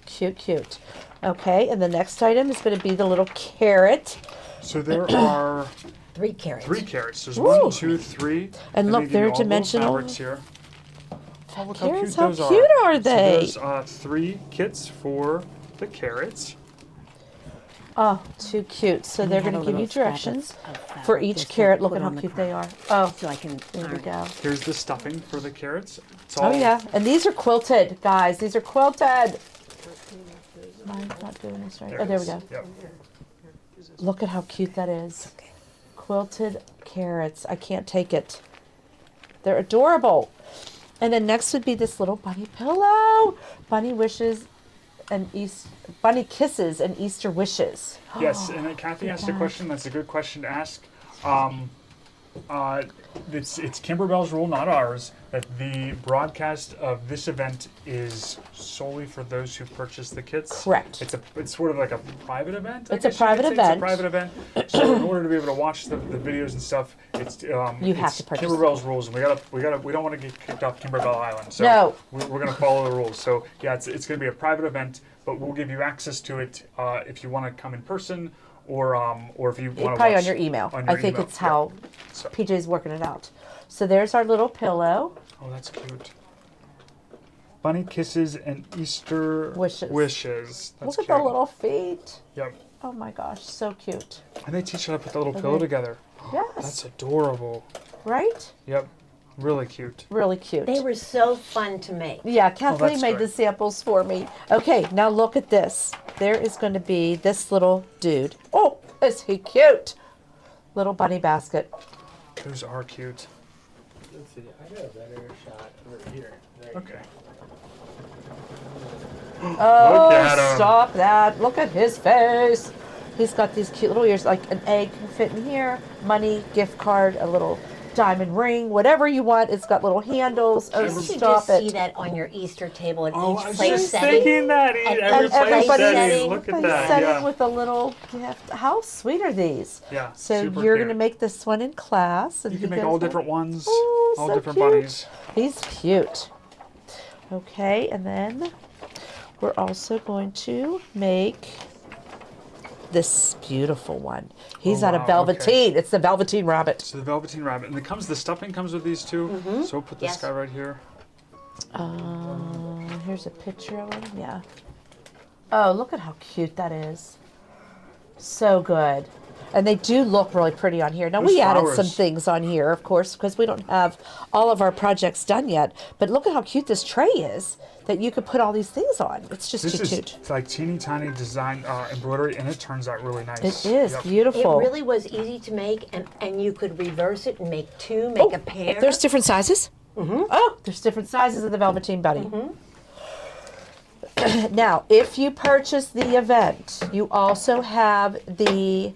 Cute, cute. Okay, and the next item is going to be the little carrot. So there are 3 carats. 3 carats. There's Ooh. 1, 2, 3. And they look, give they're you all the little dimensional. fabrics here. Oh, look Carrots, how how cute those cute are So they? there's 3 kits for the carrots. Oh, too cute. So they're have going a to give you little scrap directions of fabric for just each to carrot. Look put at how on the cute crown. they are. Oh, So I can there we iron it. go. Here's the stuffing for the carrots. It's Oh all yeah, and these are quilted, guys. These are quilted. Mine's not doing this right. Oh, there we go. Yep. Look at how cute that is. Quilted carrots. I can't take it. They're adorable. And then next would be this little bunny pillow. Bunny wishes and bunny kisses and Easter wishes. Yes, and Kathy asked a question. That's a good question to ask. It's Kimberbell's rule, not ours, that the broadcast of this event is solely for those who purchase the kits. Correct. It's sort of like a private event. I It's a guess you could private say. event. It's a private event. So in order to be able to watch the videos and stuff, it's You have it's to purchase Kimberbell's rules, and we don't want to get kicked off Kimberbell Island. So No. we're going to follow the rules. So yeah, it's going to be a private event, but we'll give you access to it if you want to come in person. Or if you want to Probably watch on your email. on your I think email. it's Yeah. how So- PJ's working it out. So there's our little pillow. Oh, that's cute. Bunny kisses and Easter Wishes. That's Look at cute. the little feet. Yep. Oh my gosh, so cute. And they teach you how to put the little pillow Okay. together. Yes. That's adorable. Right? Yep. Really cute. Really cute. They were so fun to make. Yeah, Kathleen that's made great. the samples for me. Okay, now look at this. There is going to be this little dude. Oh, is he cute? Little bunny basket. Those are cute. Let's see. I got a better shot over here. There you Okay. Oh, at 'em. stop that. Look at his face. He's got these cute little ears, like an egg can fit in here, money, gift card, a little diamond ring, whatever you want. It's got little handles. Oh, You should stop just see it. that on your Easter table at Oh, each I was place just setting. thinking that. And Every place everybody setting. setting. Look at Place that. setting Yeah. with a little gift. How sweet are these? Yeah. So super you're cute. going to make this one in class. And You he can make goes all like- different ones. Oh, all so different cute. bunnies. He's cute. Okay, and then we're also going to make this beautiful one. He's Oh, out of wow, velveteen. It's the velveteen rabbit. So the velveteen rabbit, and the stuffing comes with these too. So we'll put this Yes. guy right here. Here's a picture of him. Yeah. Oh, look at how cute that is. So good. And they do look really pretty on here. Now, Those we added some flowers. things on here, of course, because we don't have all of our projects done yet. But look at how cute this tray is that you could put all these things on. It's just This too is cute. like teeny tiny design embroidery, and it turns out really nice. It is Yep. It beautiful. really was easy to make, and you could reverse it and make 2, make a pair. There's different sizes. Oh, there's different sizes of the Velveteen Bunny. Now, if you purchase the event, you also have the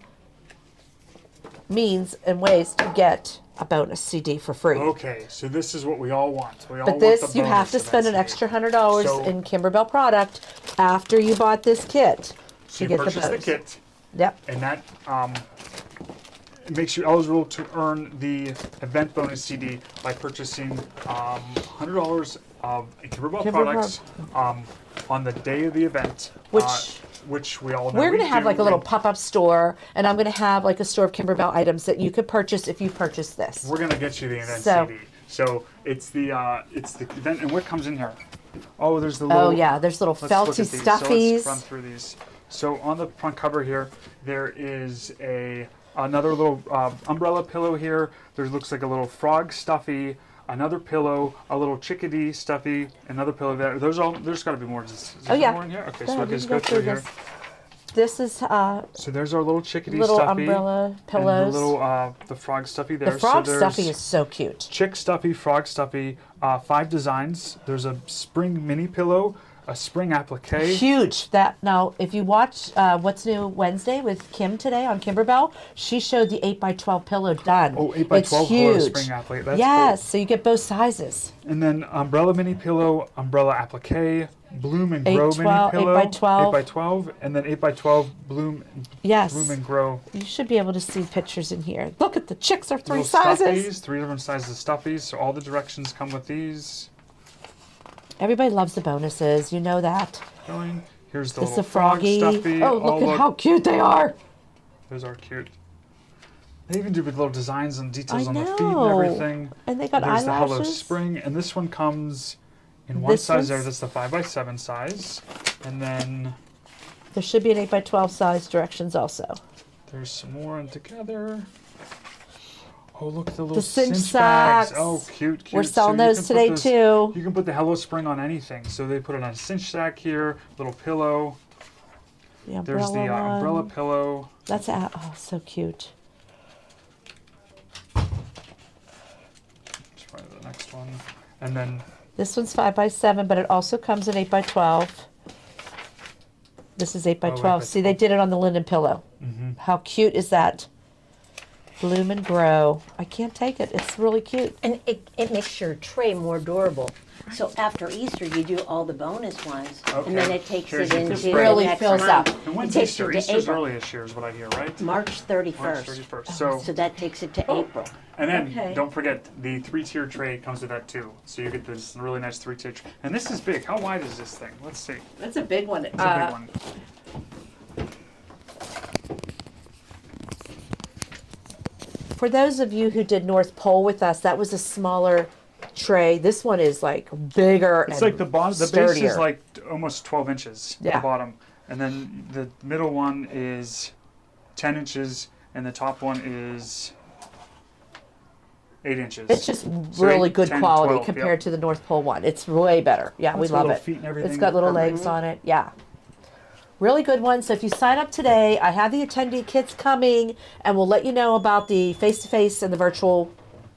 means and ways to get a bonus CD for free. Okay, so this is what we all want. We all But want this, the you have bonus to spend an event extra $100 So- in Kimberbell product after you bought this kit So to you get the purchase the bonus. kit, Yep. and that it makes you eligible to earn the event bonus CD by purchasing $100 of Kimberbell Kimberbell. products on the day of the event, which we all know We're we going to have do, like a little and pop-up store, and I'm going to have like a store of Kimberbell items that you could purchase if you purchase this. We're gonna get you the event So- CD. So it's the event, and what comes in here? Oh, there's the little. Oh yeah, there's little Let's look felty at these. So stuffies. let's run through these. So on the front cover here, there is another little umbrella pillow here. There looks like a little frog stuffy. another pillow, a little chickadee stuffy, another pillow there. There's got to be more. Is Oh, yeah. there more in here? Okay, Go so ahead, let's you go can go through through here. This is So there's our little chickadee little stuffy. umbrella And pillows. the little the frog stuffy there. The frog so stuffy is so cute. chick stuffy, frog stuffy, 5 designs. There's a spring mini pillow, a spring applique. Huge. That now, if you watch What's New Wednesday with Kim today on Kimberbell, she showed the 8x12 pillow done. Oh, 8 by It's 12 huge. spring applique. That's Yes, so you get both sizes. cool. And then umbrella mini pillow, umbrella applique, bloom and 8 grow 12 mini pillow, 8x12. 8x12, and then 8x12 bloom Yes. and grow. You should be able to see pictures in here. Look at the chicks are 3 Little sizes. stuffies, 3 different sizes of stuffies. So all the directions come with these. Everybody loves the bonuses. You know that. Going. Here's the This is little a froggy. frog stuffy. Oh, look at how cute they are. Those are cute. They even do with little designs and details I on the feet and know. everything. And they got There's the Hello eyelashes. Spring, and this one comes in one This size there. one's- That's the 5x7 size, and then There should be an 8x12 size directions also. there's some more in together. Oh, look at the little The cinch bags. sacks. Oh, cute, cute. We're selling So you those can put today those- too. You can put the Hello Spring on anything. So they put it on a cinch sack here, little pillow. The umbrella There's the one. umbrella pillow. That's so cute. Just try the next one, and then This one's 5x7, but it also comes in 8x12. This is 8x12. See, they did it on the linen pillow. How cute is that? Bloom and grow. I can't take it. It's really cute. And it makes your tray more durable. So after Easter, you do all the bonus ones, and then Okay. it takes Here's it the into spring. the Really next fills month. up. and It when's takes Easter? you to Easter's April. early this year is what I hear, right? March March 31st. 31st. So that takes it to April. And then Okay. don't forget the 3-tier tray comes with that too. So you get this really nice 3-tier tray. And this is big. How wide is this thing? Let's see. That's a big one. It's a big one. For those of you who did North Pole with us, that was a smaller tray. This one is like bigger. It's and like the bottom. The base sturdier. is like almost 12 inches. Yeah. The bottom, and then the middle one is 10 inches, and the top one is 8 inches. It's just So really 8, good 10, quality 12, compared to the North Pole one. It's way better. Yeah, we That's love little it. feet and everything. It's got little Perfect. legs on it. Yeah. Really good one. So if you sign up today, I have the attendee kits coming, and we'll let you know about the face-to-face and the virtual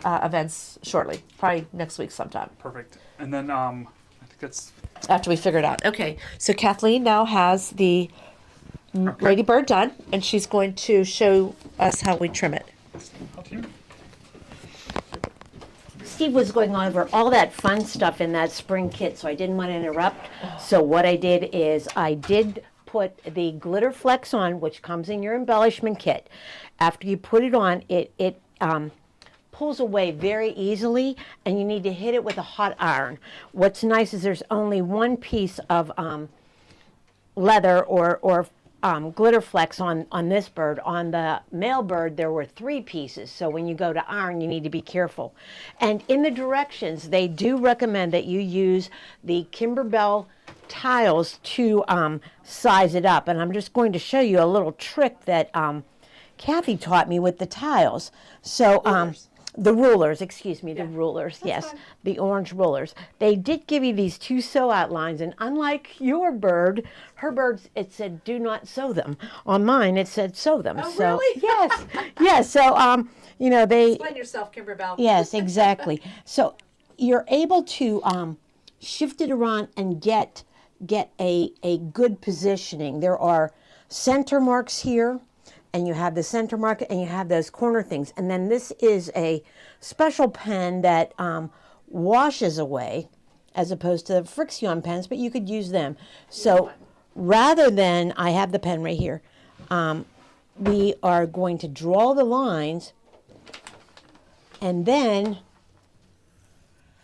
events shortly. Probably next week sometime. Perfect. And then I think that's After we figure it out. Okay. So Kathleen now has the Ladybird done, and she's going to show us how we trim it. up here. Steve was going over all that fun stuff in that spring kit, so I didn't want to interrupt. So what I did is I did put the glitter flex on, which comes in your embellishment kit. After you put it on, it pulls away very easily, and you need to hit it with a hot iron. What's nice is there's only one piece of leather or glitter flex on this bird. On the male bird, there were 3 pieces, so when you go to iron, you need to be careful. And in the directions, they do recommend that you use the Kimberbell tiles to size it up. And I'm just going to show you a little trick that Kathy taught me with the tiles. So the rulers, excuse me, the rulers, yes, the orange rulers. They did give you these 2 sew out lines, and unlike your bird, her birds, it said do not sew them. On mine, it said sew them. Oh, so really? yes, yes. So you know they. Explain yourself, Kimberbell. Yes, exactly. So you're able to shift it around and get a good positioning. There are center marks here, and you have the center mark, and you have those corner things. And then this is a special pen that washes away, as opposed to the Frixion pens, but you could use them. So rather than, I have the pen right here, we are going to draw the lines and then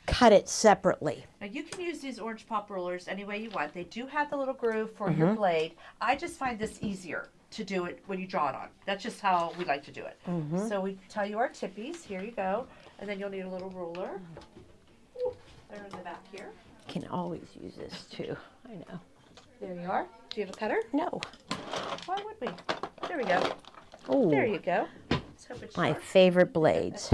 cut it separately. Now you can use these orange pop rulers any way you want. They do have the little groove for your blade. I just find this easier to do it when you draw it on. That's just how we like to do it. So we tell you our tippies. Here you go. And then you'll need a little ruler. Ooh, they're in the back here. Can always use this too. I know. There you are. Do you have a cutter? No. Why would we? There we go. Oh, There you go. Let's hope it's my sharp. favorite blades.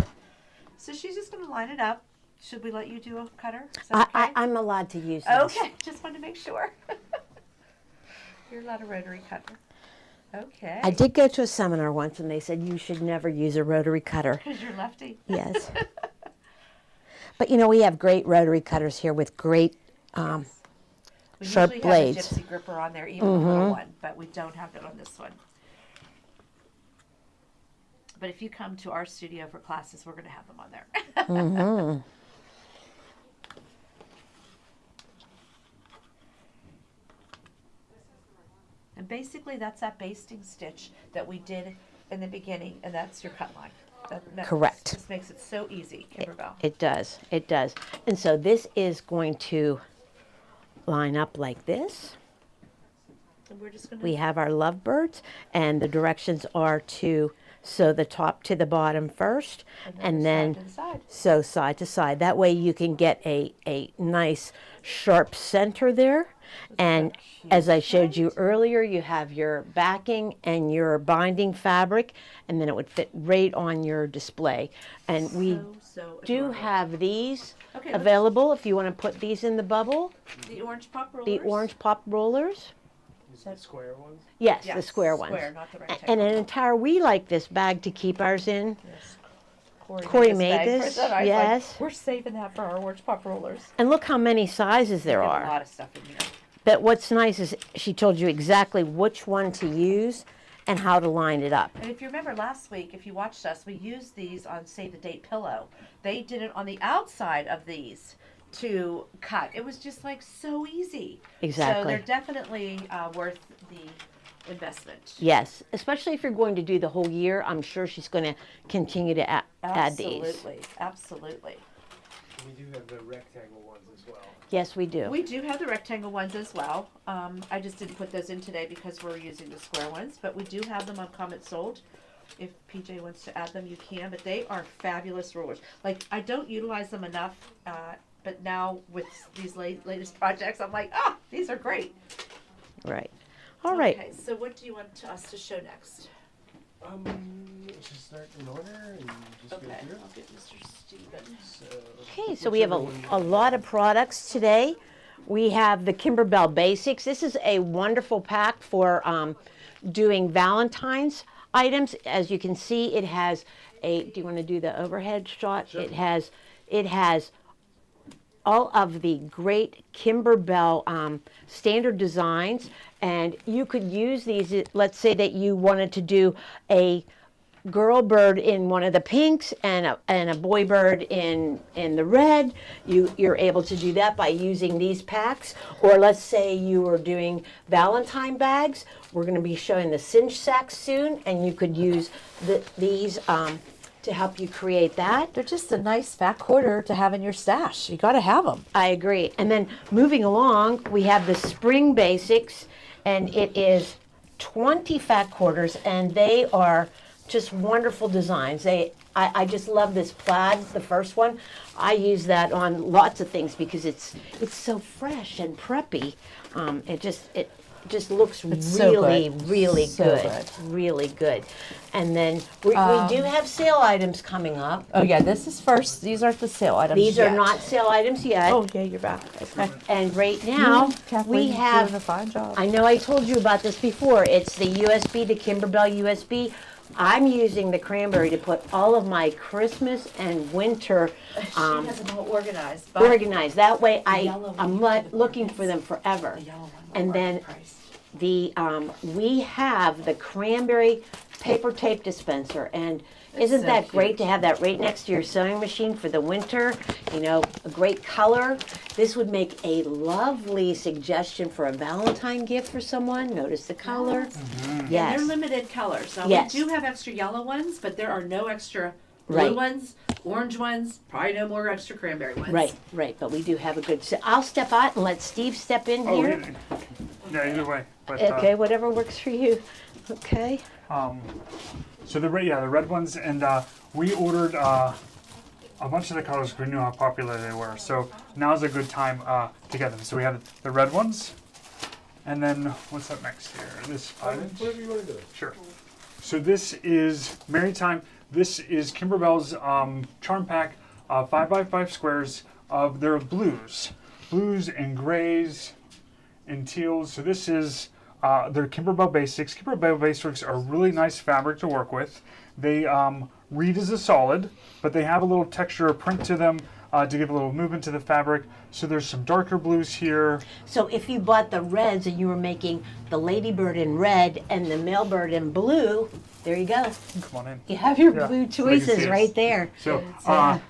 So she's just going to line it up should we let you do a cutter? Is that okay? I'm allowed to use this. Okay, just wanted to make sure. You're not a rotary cutter. Okay. I did go to a seminar once and they said you should never use a rotary cutter. Because you're lefty. Yes. But you know, we have great rotary cutters here with great We sharp usually blades. have a gypsy gripper on there, even the little one, but we don't have that on this one. But if you come to our studio for classes, we're going to have them on there. And basically, that's that basting stitch that we did in the beginning, and that's your cut line. Correct. This makes it so easy, Kimberbell. It does. It does. And so this is going to line up like this. And we're just going We to... have our lovebirds, and the directions are to sew the top to the bottom first, and then side to side. sew side to side. That way you can get a nice sharp center there. And as I showed you earlier, you have your backing and your binding fabric, and then it would fit right on your display. And we So do adorable. have these Okay, let's- available if you want to put these in the bubble. The orange pop rollers. The orange pop rollers. Is it the square ones? Yes, Yes, the square ones. Square, not the And rectangle. an entire, we like this bag to keep ours in. Yes. Corey made bag for this, us. I was yes. Like, we're saving that for our orange pop rollers. And look how many sizes there We get are. a lot of stuff in here. But what's nice is she told you exactly which one to use and how to line it up. And if you remember last week, if you watched us, we used these on Save the Date pillow. They did it on the outside of these to cut. It was just like so easy. So Exactly. they're definitely worth the investment. Yes, especially if you're going to do the whole year. I'm sure she's going to continue to add these. Absolutely, absolutely. We do have the rectangle ones as well. Yes, we do. We do have the rectangle ones as well. I just didn't put those in today because we're using the square ones, but we do have them on Comet Sold. If PJ wants to add them, you can, but they are fabulous rulers. Like, I don't utilize them enough, but now with these latest projects, I'm like, these are great. Right. All right. Okay, so what do you want us to show next? Let's just start in order and just Okay, go through. I'll get Mr. Steven. So, Okay, so we have whichever one a lot of products today. We have the Kimberbell Basics. This is a wonderful pack for doing Valentine's items. As you can see, it has a, do you want to do the overhead shot? Sure. It has all of the great Kimberbell standard designs, and you could use these, let's say that you wanted to do a girl bird in one of the pinks and a boy bird in the red. You're able to do that by using these packs. Or let's say you were doing Valentine bags. We're going to be showing the cinch sacks soon, and you could use these to help you create that. They're just a nice fat quarter to have in your stash. You got to have them. I agree. And then moving along, we have the Spring Basics, and it is 20 fat quarters, and they are just wonderful designs. I just love this plaid, the first one. I use that on lots of things because it's so fresh and preppy. It just looks so really, good. really So good. good. Really good. And then we do have sale items coming up. Oh yeah, this is first. These aren't the sale items. These are yet. not sale items yet. Oh yeah, you're back. Okay. And right now, we have, doing a fine job. I know I told you about this before, it's the USB, the Kimberbell USB. I'm using the cranberry to put all of my Christmas and winter She has them all organized. But organized. That way yellow I'm one to the looking for them forever. the yellow one. And then we have the cranberry paper tape dispenser, and isn't so that great cute. to have that right next to your sewing machine for the winter? You know, a great color. This would make a lovely suggestion for a Valentine gift for someone. Notice the color. And Yes. they're limited colors. Now Yes. we do have extra yellow ones, but there are no extra blue Right. ones, orange ones, probably no more extra cranberry ones. Right. But we do have a good. I'll step out and let Steve step in Oh, here. yeah, either way. But, Okay, whatever works for you. Okay. So the red ones, and we ordered a bunch of the colors because we knew how popular they were. So now's a good time to get them. So we have the red ones, and then what's up next here? This 5-inch. Whatever you want to do. Sure. So this is Marytime. This is Kimberbell's charm pack 5x5 squares of their blues and grays and teals. So this is their Kimberbell Basics. Kimberbell Basics are really nice fabric to work with. They read as a solid, but they have a little texture or print to them to give a little movement to the fabric. So there's some darker blues here. So if you bought the reds and you were making the ladybird in red and the mailbird in blue, there you go. Come on in. You have your Yeah, blue so they can see choices us. right there. So,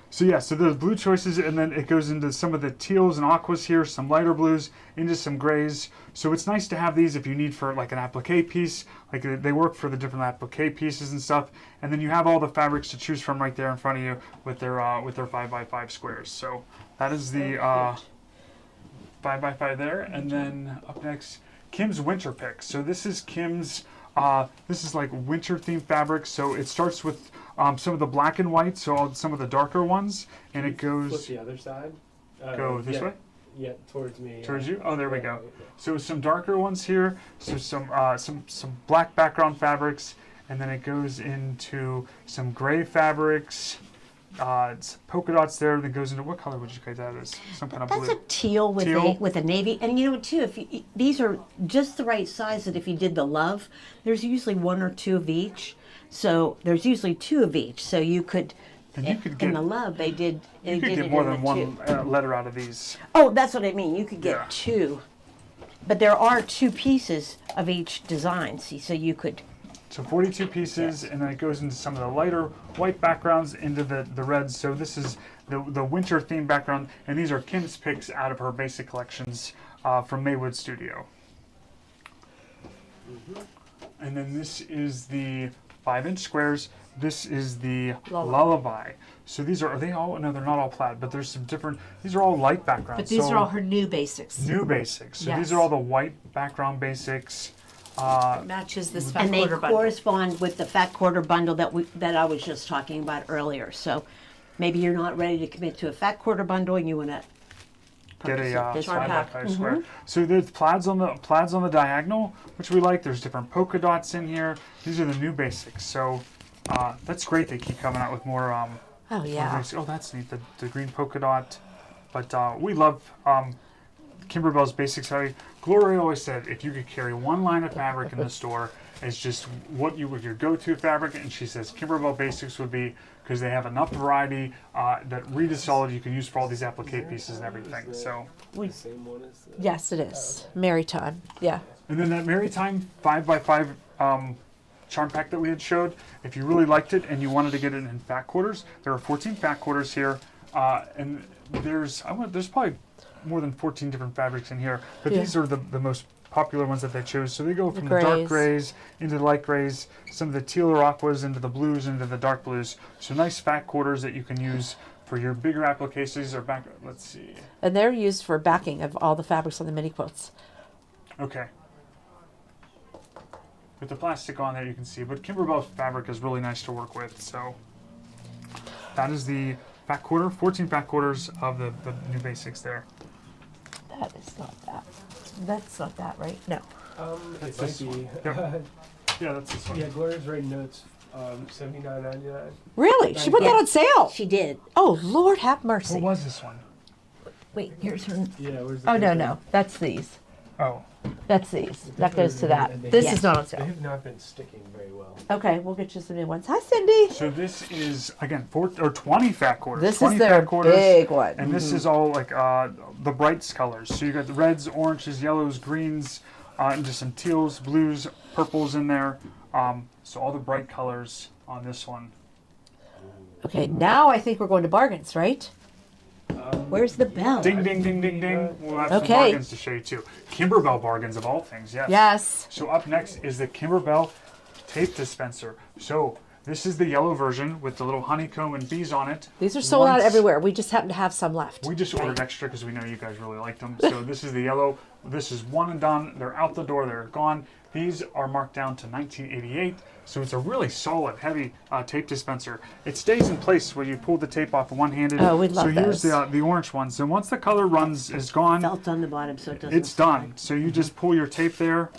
so there's blue choices, and then it goes into some of the teals and aquas here, some lighter blues, into some grays. So it's nice to have these if you need for like an applique piece. Like they work for the different applique pieces and stuff. And then you have all the fabrics to choose from right there in front of you with their 5x5 squares. So that is the 5x5 there. And then up next, Kim's Winter Pick. So this is Kim's. This is like winter themed fabric. So it starts with some of the black and white, so some of the darker ones, and it Flip goes the other side. go this yeah, way Yeah, towards me. towards you. Oh, there we Yeah, go. yeah. So some darker ones here. So some black background fabrics, and then it goes into some gray fabrics. It's polka dots there. That goes into what color would you say that is? Some kind of That's blue. a teal with Teal? with a navy, and you know what too? If you, these are just the right size, that if you did the love, there's usually one or two of each. So there's usually two of each. So you could, And you could in get the love, they did. They you could did get it more in than the one two. letter out of these. Oh, that's what I mean. You could get Yeah. two, but there are two pieces of each design. See, so you could. So 42 pieces, and then it goes into some of the lighter white backgrounds into the reds. So this is the winter theme background, and these are Kim's picks out of her basic collections from Maywood Studio. And then this is the 5-inch squares. This is the Lullaby. So these are they all? No, they're not all plaid, but there's some different. These are all light backgrounds. But these so are all her new basics. new basics. So these Yes. are all the white background basics. Matches this fat And they quarter bundle. correspond with the fat quarter bundle that I was just talking about earlier. So maybe you're not ready to commit to a fat quarter bundle and you want to Get a this 5x5 one. square. So there's plaids on the diagonal, which we like. There's different polka dots in here. These are the new basics. So that's great. They keep coming out with more. Oh more yeah. basics. Oh, that's neat. The green polka dot. But we love Kimberbell's basics. Gloria always said if you could carry one line of fabric in the store, it's just what your go-to fabric. And she says Kimberbell Basics would be because they have enough variety that read as solid you can use for all these applique pieces and everything. So. The same one as the. Yes, it is. Maritime. Yeah. And then that Maritime 5x5 charm pack that we had showed, if you really liked it and you wanted to get it in fat quarters, there are 14 fat quarters here, and there's probably more than 14 different fabrics in here, but Yeah. these are the most popular ones that they chose. So they go from the grays. dark grays into the light grays, some of the teal or aquas into the blues, into the dark blues. So nice fat quarters that you can use for your bigger applications or back. Let's see. And they're used for backing of all the fabrics on the mini quilts. Okay. With the plastic on there, you can see. But Kimberbell's fabric is really nice to work with. So that is the fat quarter, 14 fat quarters of the new basics there. That is not that. That's not that, right? No. It this might be. Yep. Yeah, that's this one. Yeah, Gloria's writing notes. $79.99. Really? She put that on sale. She did. Oh Lord, have What mercy. was this one? Wait, here's her. Yeah, where's the Oh no, picture? no. That's these. Oh, That's these. That goes to that. They- This Yeah. is not on They sale. have not been sticking very well. Okay, we'll get you some new ones. Hi, Cindy. so this is again 20 fat quarters. This 20 is their fat quarters, big one. and this is all like the brights colors. So you got the reds, oranges, yellows, greens, and just some teals, blues, purples in there. So all the bright colors on this one. Okay, now I think we're going to bargains, right? Where's the bell? Ding, ding, ding, ding, ding. We'll have some Okay. bargains to show you too. Kimberbell bargains of all things, yes. Yes. So up next is the Kimberbell tape dispenser. So this is the yellow version with the little honeycomb and bees on it. These are sold out Once- everywhere. We just happen to have some left. We just ordered extra because we know you guys really liked them. So this is the yellow. This is one and done. They're out the door. They're gone. These are marked down to $19.88. So it's a really solid, heavy tape dispenser. It stays in place when you pull the tape off one-handed. Oh, we love So here's those. the orange one. So once the color runs is gone, Felt on the bottom so it doesn't. it's done. So you just pull your tape there,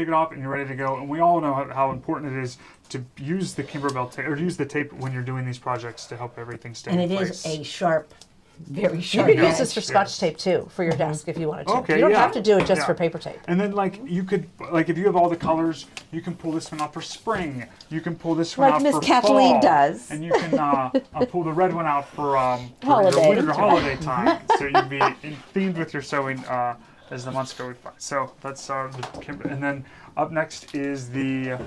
kick it off, and you're ready to go. And we all know how important it is to use the Kimberbell tape, or use the tape when you're doing these projects to help everything stay And in it place. is a sharp, very You sharp could edge. use this for Scotch tape too, for your desk if you wanted to. Okay, you don't yeah, have to do it just yeah. for paper tape. And then like you could, like if you have all the colors, you can pull this one out for spring. You can pull this one Like out Miss for Kathleen fall. does. And you can pull the red one out for your Holiday. winter holiday time. So you'd be themed with your sewing as the months go by. So that's and then up next is the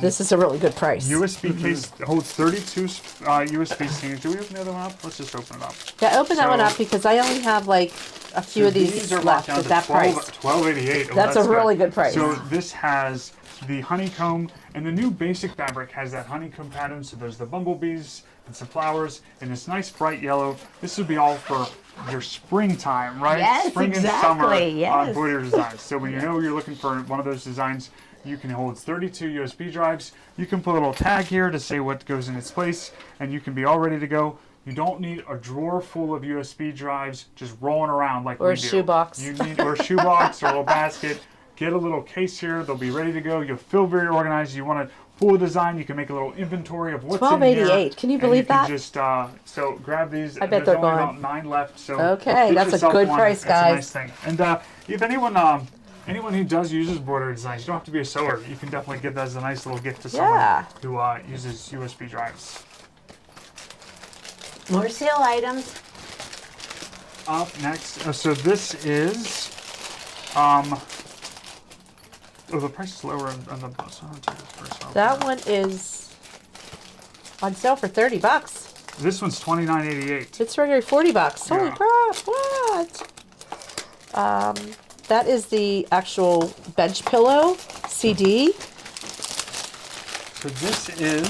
This is a really good price. USB case. It holds 32 USB scenes. Do we open the other one up? Let's just open it up. Yeah, open that one So- up because I only have like a few of these are left marked down at to that price. $12.88. Oh, That's a really good price. So this has the honeycomb, and the new basic fabric has that honeycomb pattern. So there's the bumblebees and some flowers in this nice bright yellow. This would be all for your springtime, right? Yes, Spring and summer exactly, yes. embroidery designs. So when you know you're looking for one of those designs, you can hold 32 USB drives. You can put a little tag here to say what goes in its place, and you can be all ready to go. You don't need a drawer full of USB drives just rolling around like Or we a do. shoebox. You need or a shoebox or a little basket. Get a little case here. They'll be ready to go. You'll feel very organized. You want to pull a design. You can make a little inventory of what's in here. $12.88. Can you and believe you can that? Just so grab these. I bet There's they're only gone. about 9 left. So Okay, get that's a yourself good one. price, That's a nice guys. thing. And if anyone who does use embroidery designs, you don't have to be a sewer. You can definitely give that as a nice little gift to someone Yeah. who uses USB drives. More sale items. Up next, so this is, the price is lower on the bus. I'll take this first off. That one is on sale for $30. This one's $29.88. It's regular $40. Holy Yeah. crap! What? That is the actual bench pillow CD. So this is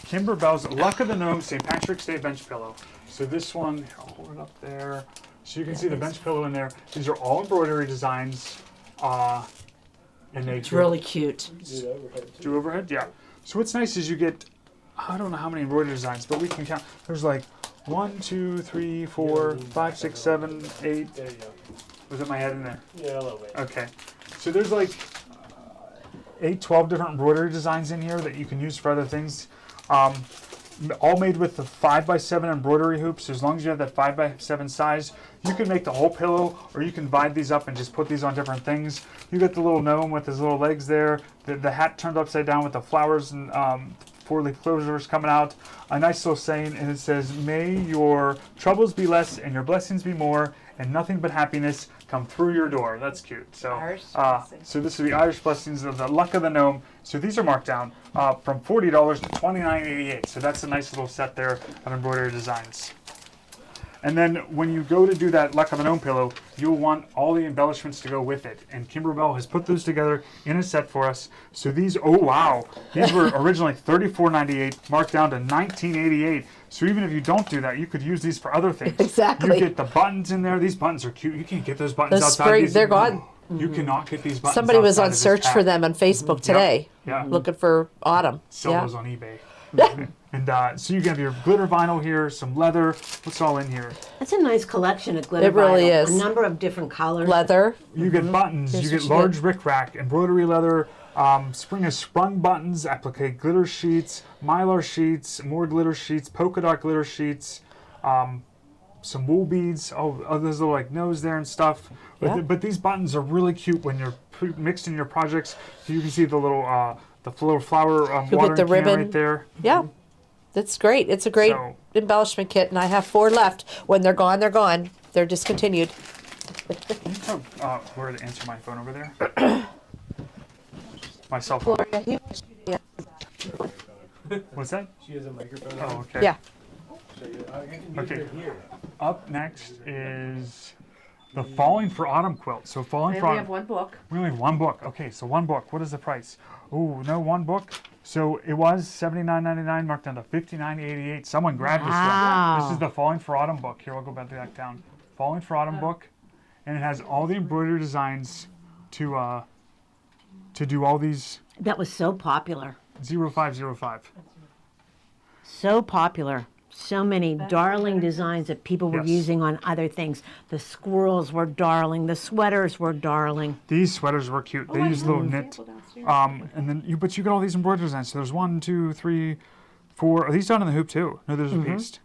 Kimberbell's Luck of the Gnome St. Patrick's Day bench pillow. So this one, here, I'll hold it up there. So you can see the bench pillow in there. These are all embroidery designs. And they It's really cute. do overhead, yeah. So what's nice is you get, I don't know how many embroidery designs, but we can count. There's like 1, 2, 3, 4, 5, 6, 7, 8. There you go. Was it my head in there? Yeah, a little bit. Okay. So there's like 12 different embroidery designs in here that you can use for other things. All made with the 5x7 embroidery hoops. As long as you have that 5x7 size, you can make the whole pillow, or you can divide these up and just put these on different things. You get the little gnome with his little legs there, the hat turned upside down with the flowers and 4-leaf clovers coming out. A nice little saying, and it says, "May your troubles be less and your blessings be more, and nothing but happiness come through your door." That's cute. So, Irish blessings. so this is the Irish blessings of the Luck of the Gnome. So these are marked down from $40 to $29.88. So that's a nice little set there of embroidery designs. And then when you go to do that Luck of the Gnome pillow, you'll want all the embellishments to go with it. And Kimberbell has put those together in a set for us. So these, oh wow, these were originally $34.98, marked down to $19.88. So even if you don't do that, you could use these for other things. Exactly. You get the buttons in there. These buttons are cute. You can't get those buttons The outside. spring, These, they're gone. You cannot get these buttons. Somebody was outside on of this search for pack. them on Facebook today, Yeah. looking for autumn. Sell Yeah. those on eBay. And so you have your glitter vinyl here, some leather. What's all in here? That's a nice collection of glitter It really vinyl. is. A number of different colors. Leather. You get buttons, Here's you what get you large rickrack, embroidery leather, spring and sprung buttons, applique glitter sheets, mylar sheets, more glitter sheets, polka dot glitter sheets, some wool beads. Oh, there's little like nose there and stuff. Yeah. But these buttons are really cute when you're mixed in your projects. So you can see the little flower get watering the can ribbon. right there. Yeah. That's great. It's a great So- embellishment kit, and I have 4 left. When they're gone, they're gone. They're discontinued. Where to answer my phone over there? My cell phone. Gloria, yeah. What's that? She has a microphone. Oh, okay. Yeah. So you can use Okay. it here. Up next is the Falling for Autumn quilt. So Falling I for only Autumn. have 1 book. We only have 1 book. Okay, so 1 book. What is the price? Oh, no, 1 book. So it was $79.99, marked down to $59.88. Someone grabbed this one. This is the Falling for Autumn book. Here, I'll go back down. Falling for Autumn book, and it has all the embroidery designs to do all these That was so popular. 0505. So popular. So many darling designs that people were Yes. using on other things. The squirrels were darling. The sweaters were darling. These sweaters were cute. They use little knit. And then but you get all these embroidery designs. So there's 1, 2, 3, 4. Are these done in the hoop too? No, there's a piece.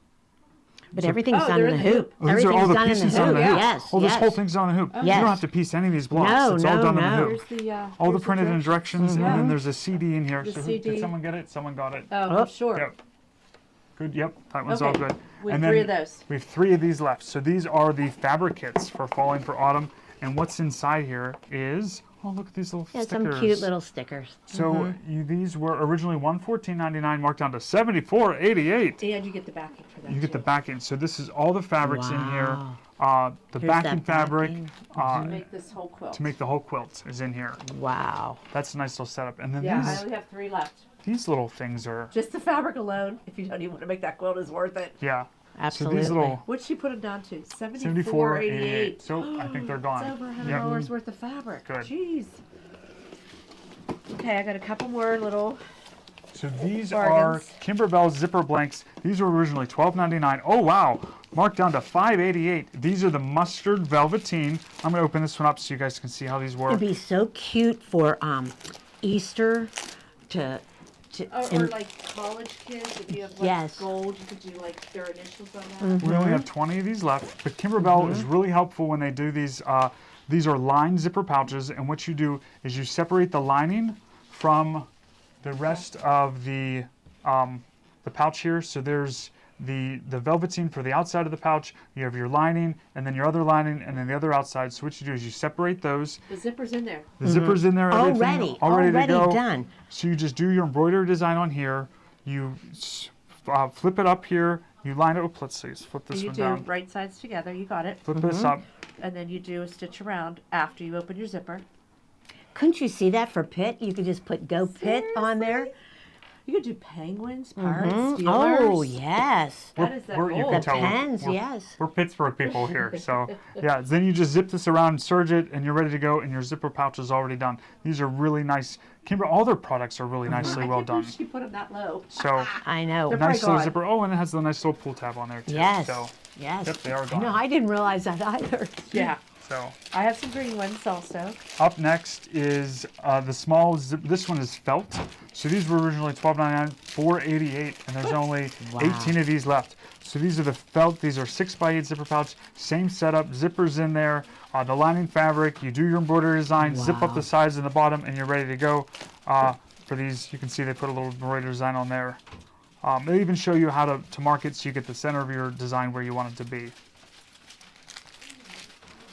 But everything's done they're in the hoop. Oh, these are all Everything's the done in the pieces hoop. on the hoop. Yes, Oh, this yes. whole thing's on a hoop. You Yes. don't have to piece any of these blocks. No, It's all no, done in the no. hoop. Here's the, All the here's printed directions. directions, and then there's a CD in here. The So CD. did someone get it? Someone got it. Oh, I'm sure. Yep. Good. Yep. That one's all Okay. good. We have And 3 then of those. we have 3 of these left. So these are the fabric kits for falling for autumn. And what's inside here is, oh, look at these little Yeah, stickers. some cute little stickers. So these were originally $114.99, marked down to $74.88. And you get the backing for that. You get the too. backing. So this is all the fabrics in here. The Here's backing that fabric backing. to make this whole quilt. to make the whole quilt is in here. Wow. That's a nice little setup. And then Yeah, I only these have 3 left. little things are, Just the fabric alone, if you don't even want to make that quilt, is worth it. yeah. Absolutely. So these little What'd she put them down to? $74.88. $74.88. So I think they're gone. It's over Yep. $100 worth of fabric. Good. Jeez. Okay, I got a couple more little. So these Bargains. are Kimberbell zipper blanks. These were originally $12.99. Oh wow, marked down to $5.88. These are the mustard velveteen. I'm gonna open this one up so you guys can see how these work. It'd be so cute for Easter to Or like college kids, if you have like Yes. gold, you could do like their initials on that. We only have 20 of these left, but Kimberbell is really helpful when they do these. These are lined zipper pouches, and what you do is you separate the lining from the rest of the pouch here. So there's the velveteen for the outside of the pouch. You have your lining, and then your other lining, and then the other outside. So what you do is you separate those. The zipper's in there. The zipper's in there, everything already to go. done. So you just do your embroidery design on here. You flip it up here. You line it up. Let's see. Let's flip this You one do down. right sides together. You got it. Flip this up. And then you do a stitch around after you open your zipper. Couldn't you see that for Pitt? You could just put Go Pitt on there. You could do penguins, pirates, Steelers. Oh, yes. That is that You gold. can The tell pens, we're, yes. We're Pittsburgh people here. So, yeah, then you just zip this around, serge it, and you're ready to go, and your zipper pouch is already done. These are really nice. Kimber, all their products are really nicely well I done. can't believe she put them that low. So, I know. They're nice little gone. zipper. Oh, and it has the nice little pull tab on there, too. Yes. So, Yes. yep, they are gone. No, I didn't realize that either. Yeah. So, I have some green ones also. up next is the small zip. This one is felt. So these were originally $12.99, $4.88, and there's only 18 of these left. So these are the felt. These are 6x8 zipper pouch. Same setup. Zippers in there. The lining fabric. You do your embroidery design. Zip up the sides and the bottom, and you're ready to go. For these, you can see they put a little embroidery design on there. They even show you how to mark it so you get the center of your design where you want it to be.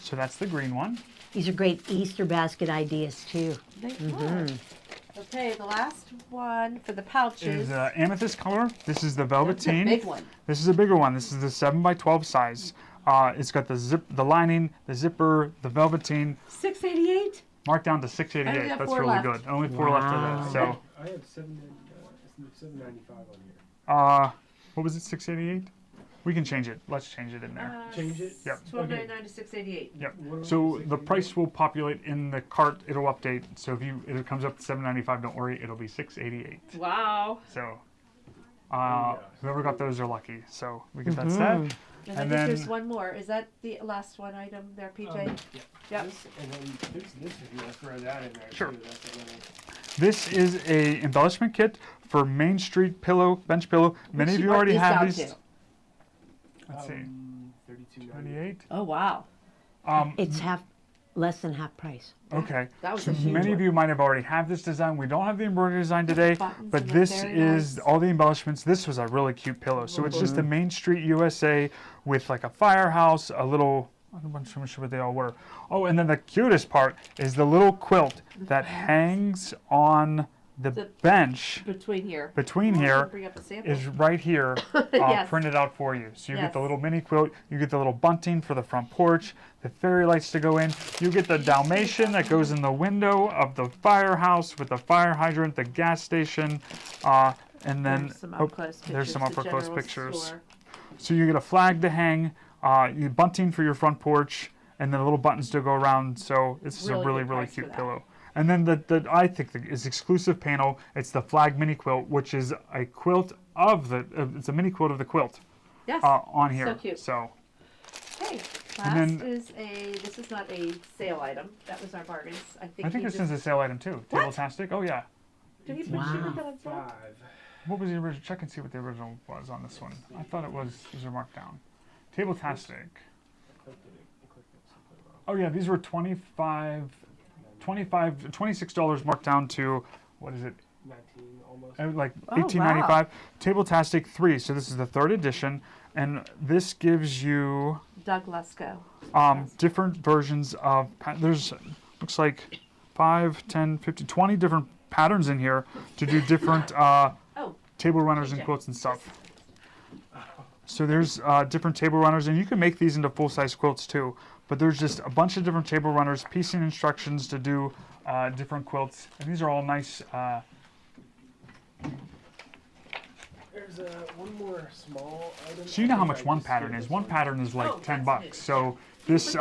So that's the green one. These are great Easter basket ideas, too. They are. Okay, the last one for the pouches. Is amethyst color. This is the That's velveteen. a big one. This is a bigger one. This is the 7x12 size. It's got the lining, the zipper, the velveteen. $6.88. Marked down to I only $6.88. have That's 4 really left. good. Only 4 left of that. So, I have $7.95 on here. what was it? $6.88. We can change it. Let's change it in there. Change it? Yep. $12.99 to $6.88. Yep. What So about the price will populate in the cart. It'll update. So if it comes up to $7.95, don't worry. It'll be $6.88. Wow. So whoever got those are lucky. So we get that set. And I And think then- there's one more. Is that the last one item there, PJ? Yeah. Yep. This, and then there's this if you want to throw that in there. Sure. Too. That's a little, This is a embellishment kit for Main Street pillow, bench pillow. Many of you already have these. Let's see, 32.98. 28. Oh, wow. It's less than half price. Okay. That was So a huge many of one. you might have already have this design. We don't have the embroidery design today, Buttons but in it, this very is nice. all the embellishments. This was a really cute pillow. So it's just the Main Street USA with like a firehouse, a little. I'm not sure what they all were. Oh, and then the cutest part is the little quilt that hangs on the bench Between here. between Oh, here. bring up a sample. Is right here Yes. printed out for you. So you get the Yes. little mini quilt, you get the little bunting for the front porch, the fairy lights to go in, you get the Dalmatian that goes in the window of the firehouse with the fire hydrant, the gas station, and then There's some up close pictures. there's some up the close general pictures. store. So you get a flag to hang, bunting for your front porch, and then little buttons to go around. So this is a Really really, good really price for cute that. pillow. And then I think is exclusive panel. It's the flag mini quilt, which is a quilt of the, it's a mini quilt of the quilt Yes. on here. So cute. So, Okay. And Last is this is not a sale item. That was our bargains. I think I think he this just, is a sale item too. What? Table-tastic. Oh yeah. did he put Wow. sugar that on top? 5. What was the original? Check and see what the original was on this one. I thought it was, these are marked down. Table-tastic. Oh yeah, these were $26 marked down to, what is it? 19 almost. Like Oh, $18.95. Table-tastic 3. So this is the 3rd edition, and this gives you Doug Lesko. different versions of. There's looks like 5, 10, 15, 20 different patterns in here to do different table runners and quilts and stuff. So there's different table runners, and you can make these into full-size quilts too. But there's just a bunch of different table runners, piecing instructions to do different quilts, and these are all nice. There's one more small item. So you know how much one pattern is. One pattern is like Oh, $10. that's new. So this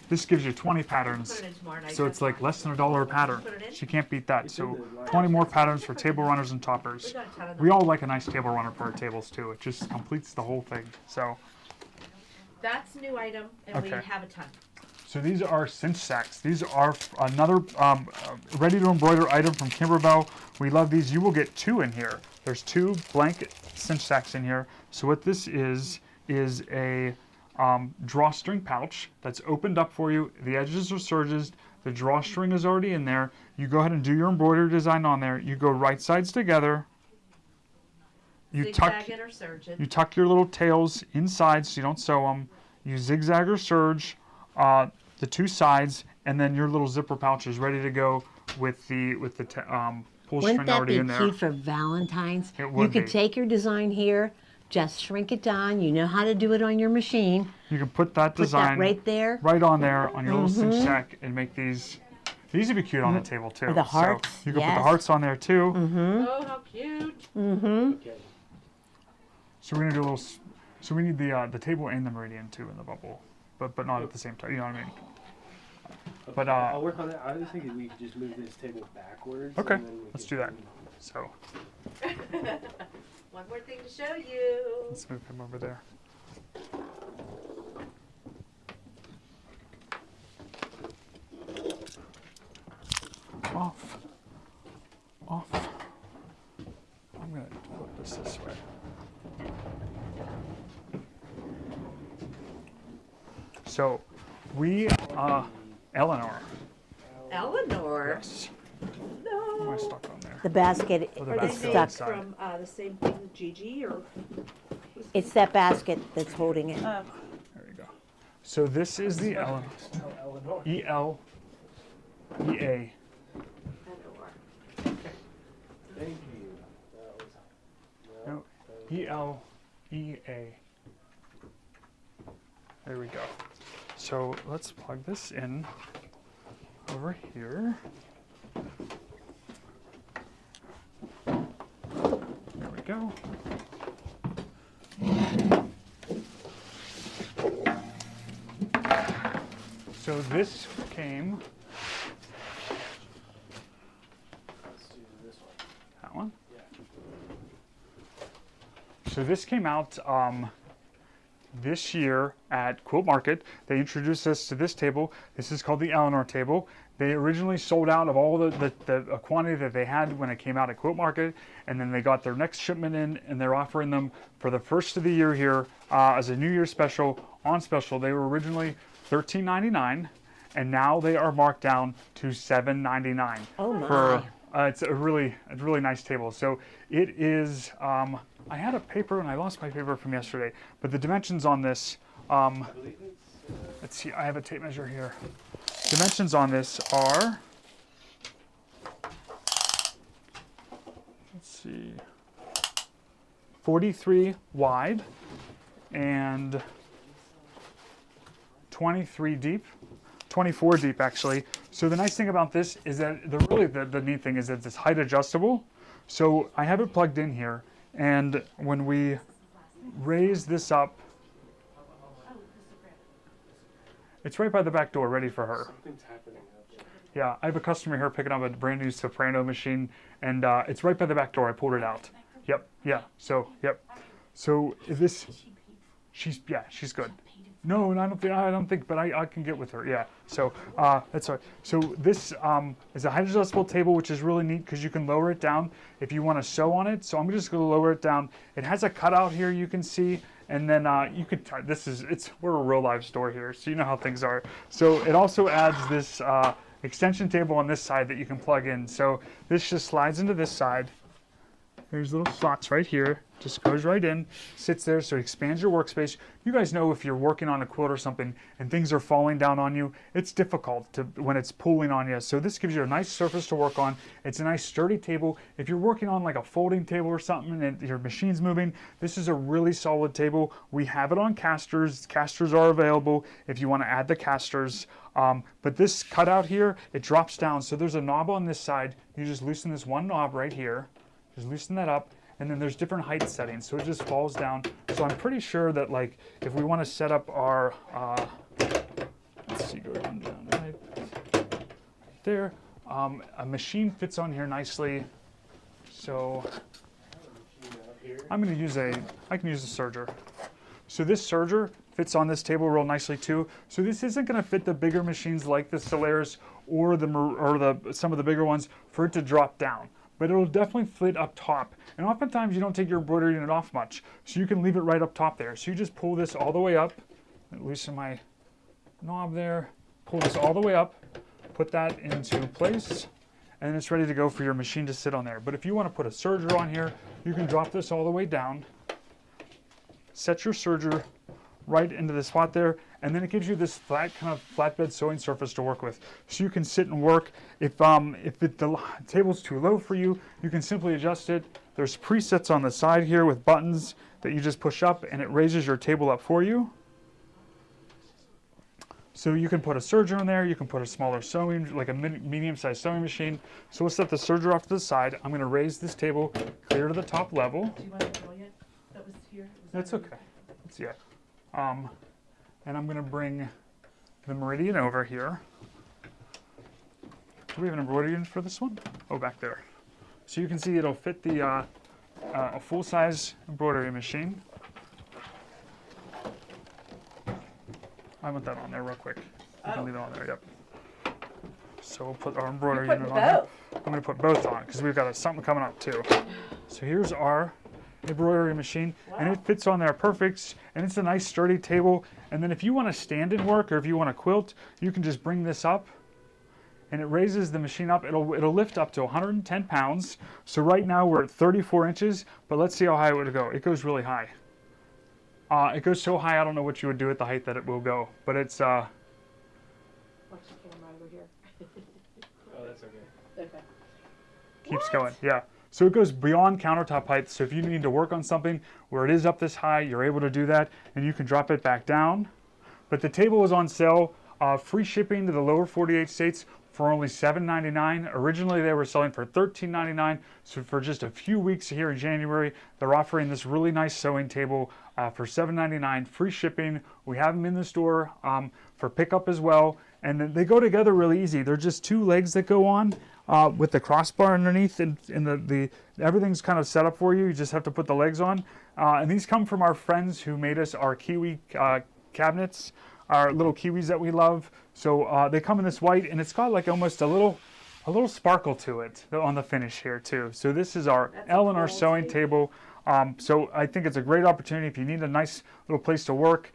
this gives you 20 patterns. Put it in tomorrow night. So it's like less than $1 a pattern. Put it in? She can't beat that. So 20 more patterns for table runners and toppers. We got a ton of We them. all like a nice table runner for our tables too. It just completes the whole thing. So That's a new item, and we Okay. have a ton. so these are cinch sacks. These are another ready to embroider item from Kimberbell. We love these. You will get 2 in here. There's 2 blank cinch sacks in here. So what this is a drawstring pouch that's opened up for you. The edges are serged. The drawstring is already in there. You go ahead and do your embroidery design on there. You go right sides together. You Zigzag it or serge it. you tuck your little tails inside so you don't sew them. You zigzag or serge the 2 sides, and then your little zipper pouch is ready to go with the pull Wouldn't string that already be in there. cute for Valentine's? It You would could be. take your design here, just shrink it down. You know how to do it on your machine. You can put that Put design that right there. right on there on your little cinch sack and make these. These would be cute on the table too. Or the hearts, So you can put yes. the hearts on there too. Oh, how cute! Okay. So we're gonna do a little. So we need the table and the meridian too in the bubble, but not at the same time. You know what I mean? But I'll work on that. I was thinking we could just move this table backwards. Okay, and then we let's could do that. So One more thing to show you. let's move him over there. Off. I'm gonna flip this way. So, we, Eleanor. Eleanor. Yes. Am I stuck on there? The basket Or the Are is they basket. stuck. made from the same thing, Gigi, or? It's that basket that's holding it. There we go. So this is the Eleanor. Eleanor. E-L-E-A. Eleanor. Thank you. That was. No, E-L-E-A. There we go. So let's plug this in over here. There we go. So this came, Let's do this one. that one. Yeah. So this came out this year at Quilt Market. They introduced us to this table. This is called the Eleanor table. They originally sold out of all the quantity that they had when it came out at Quilt Market, and then they got their next shipment in, and they're offering them for the first of the year here as a New Year's special. On special, they were originally $13.99, and now they are marked down to $7.99. Oh my. For it's a really nice table. So it is. I had a paper and I lost my paper from yesterday, but the dimensions on this. I believe it's. Let's see. I have a tape measure here. Dimensions on this are. Let's see. 43 wide and 23 deep. 24 deep actually. So the nice thing about this is that the neat thing is that it's height adjustable. So I have it plugged in here, and when we raise this up, it's right by the back door ready for her. Something's happening out there. Yeah, I have a customer here picking up a brand new soprano machine, and it's right by the back door. I pulled it out. Yep. Yeah. So yep. So this, she's good. No, and I don't think, but I can get with her. Yeah. So that's all right. So this is a height adjustable table, which is really neat because you can lower it down if you want to sew on it. So I'm just going to lower it down. It has a cutout here you can see, and then you can. We're a real live store here, so you know how things are. So it also adds this extension table on this side that you can plug in. So this just slides into this side. There's little slots right here, just goes right in, sits there, so it expands your workspace. You guys know if you're working on a quilt or something and things are falling down on you, it's difficult when it's pulling on you. So this gives you a nice surface to work on. It's a nice sturdy table. If you're working on like a folding table or something and your machine's moving, this is a really solid table. We have it on casters. Casters are available if you want to add the casters. But this cutout here, it drops down. So there's a knob on this side. You just loosen this one knob right here. Just loosen that up, and then there's different height settings, so it just falls down. So I'm pretty sure that like if we want to set up our, let's see, go down right there. A machine fits on here nicely. So I can use a serger. So this serger fits on this table real nicely too. So this isn't going to fit the bigger machines like the Solaris or some of the bigger ones for it to drop down. But it'll definitely fit up top. And oftentimes you don't take your embroidery unit off much, so you can leave it right up top there. So you just pull this all the way up, loosen my knob there, pull this all the way up, put that into place, and it's ready to go for your machine to sit on there. But if you want to put a serger on here, you can drop this all the way down, set your serger right into the spot there, and then it gives you this flatbed sewing surface to work with. So you can sit and work. If the table's too low for you, you can simply adjust it. There's presets on the side here with buttons that you just push up and it raises your table up for you. So you can put a serger in there, you can put a smaller sewing, like a medium-sized sewing machine. So we'll set the serger off to the side. I'm gonna raise this table clear to the top level. Do you want to roll yet? That was here? That's okay. And I'm going to bring the meridian over here. Do we have an embroidery for this one? Oh, back there. So you can see it'll fit the a full-size embroidery machine. I want that on there real quick. You can leave it on there, yep. So we'll put our embroidery unit on there. I'm going to put both on because we've got something coming up too. So here's our embroidery machine, and it fits on there perfect, and it's a nice sturdy table. And then if you want to stand and work, or if you want to quilt, you can just bring this up and it raises the machine up. It'll lift up to 110 pounds. So right now we're at 34 inches, but let's see how high it would go. It goes really high. It goes so high I don't know what you would do at the height that it will go, but it's Watch the camera over here. Oh, that's okay. Okay. keeps going, yeah. So it goes beyond countertop height. So if you need to work on something where it is up this high, you're able to do that, and you can drop it back down. But the table was on sale, free shipping to the lower 48 states for only $7.99. Originally they were selling for $13.99. So for just a few weeks here in January, they're offering this really nice sewing table for $7.99, free shipping. We have them in the store for pickup as well. And then they go together really easy. They're just two legs that go on with the crossbar underneath, and the everything's kind of set up for you. You just have to put the legs on. And these come from our friends who made us our kiwi cabinets, our little kiwis that we love. So they come in this white, and it's got like almost a little sparkle to it on the finish here too. So this is our L in our sewing table. So I think it's a great opportunity if you need a nice little place to work.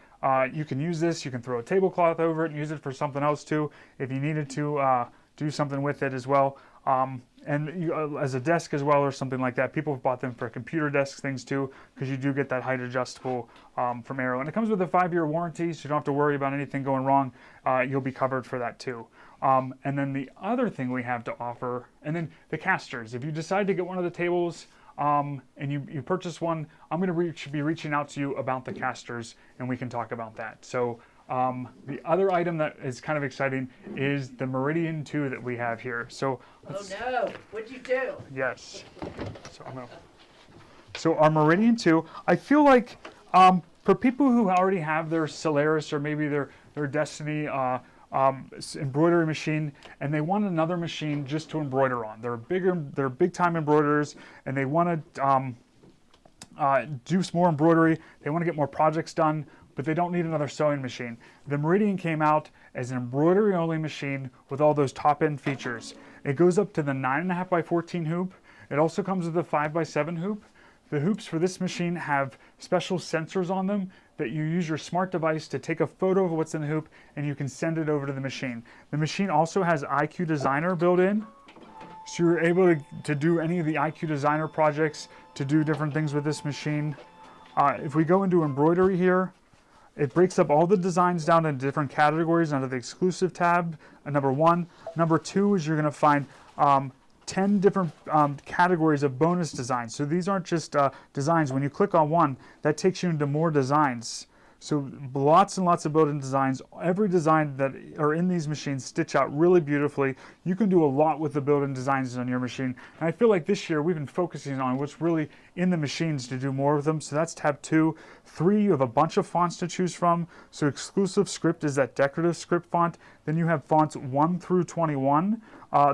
You can use this. You can throw a tablecloth over it and use it for something else too, if you needed to do something with it as well. And you, as a desk as well or something like that. People have bought them for computer desk things too, because you do get that height adjustable from Arrow. And it comes with a 5-year warranty, so you don't have to worry about anything going wrong. You'll be covered for that too. And then the other thing we have to offer, and then the casters. If you decide to get one of the tables, and you purchase one, I'm going to be reaching out to you about the casters, and we can talk about that. So the other item that is kind of exciting is the Meridian 2 that we have here. So oh no, what'd you do? Yes. So our Meridian 2, I feel like for people who already have their Solaris or maybe their Destiny embroidery machine, and they want another machine just to embroider on. They're big time embroiderers, and they want to do some more embroidery, they want to get more projects done, but they don't need another sewing machine. The Meridian came out as an embroidery only machine with all those top end features. It goes up to the 9.5 by 14 hoop. It also comes with a 5 by 7 hoop. The hoops for this machine have special sensors on them that you use your smart device to take a photo of what's in the hoop and you can send it over to the machine. The machine also has IQ Designer built in, so you're able to do any of the IQ Designer projects, to do different things with this machine. If we go into embroidery here, it breaks up all the designs down into different categories under the exclusive tab, number 1. Number 2 is you're going to find 10 different categories of bonus designs. So these aren't just designs. When you click on one, that takes you into more designs. So lots and lots of built-in designs. Every design that are in these machines stitch out really beautifully. You can do a lot with the built-in designs on your machine. And I feel like this year we've been focusing on what's really in the machines to do more of them. So that's tab 2. 3, you have a bunch of fonts to choose from. So exclusive script is that decorative script font. Then you have fonts 1 through 21.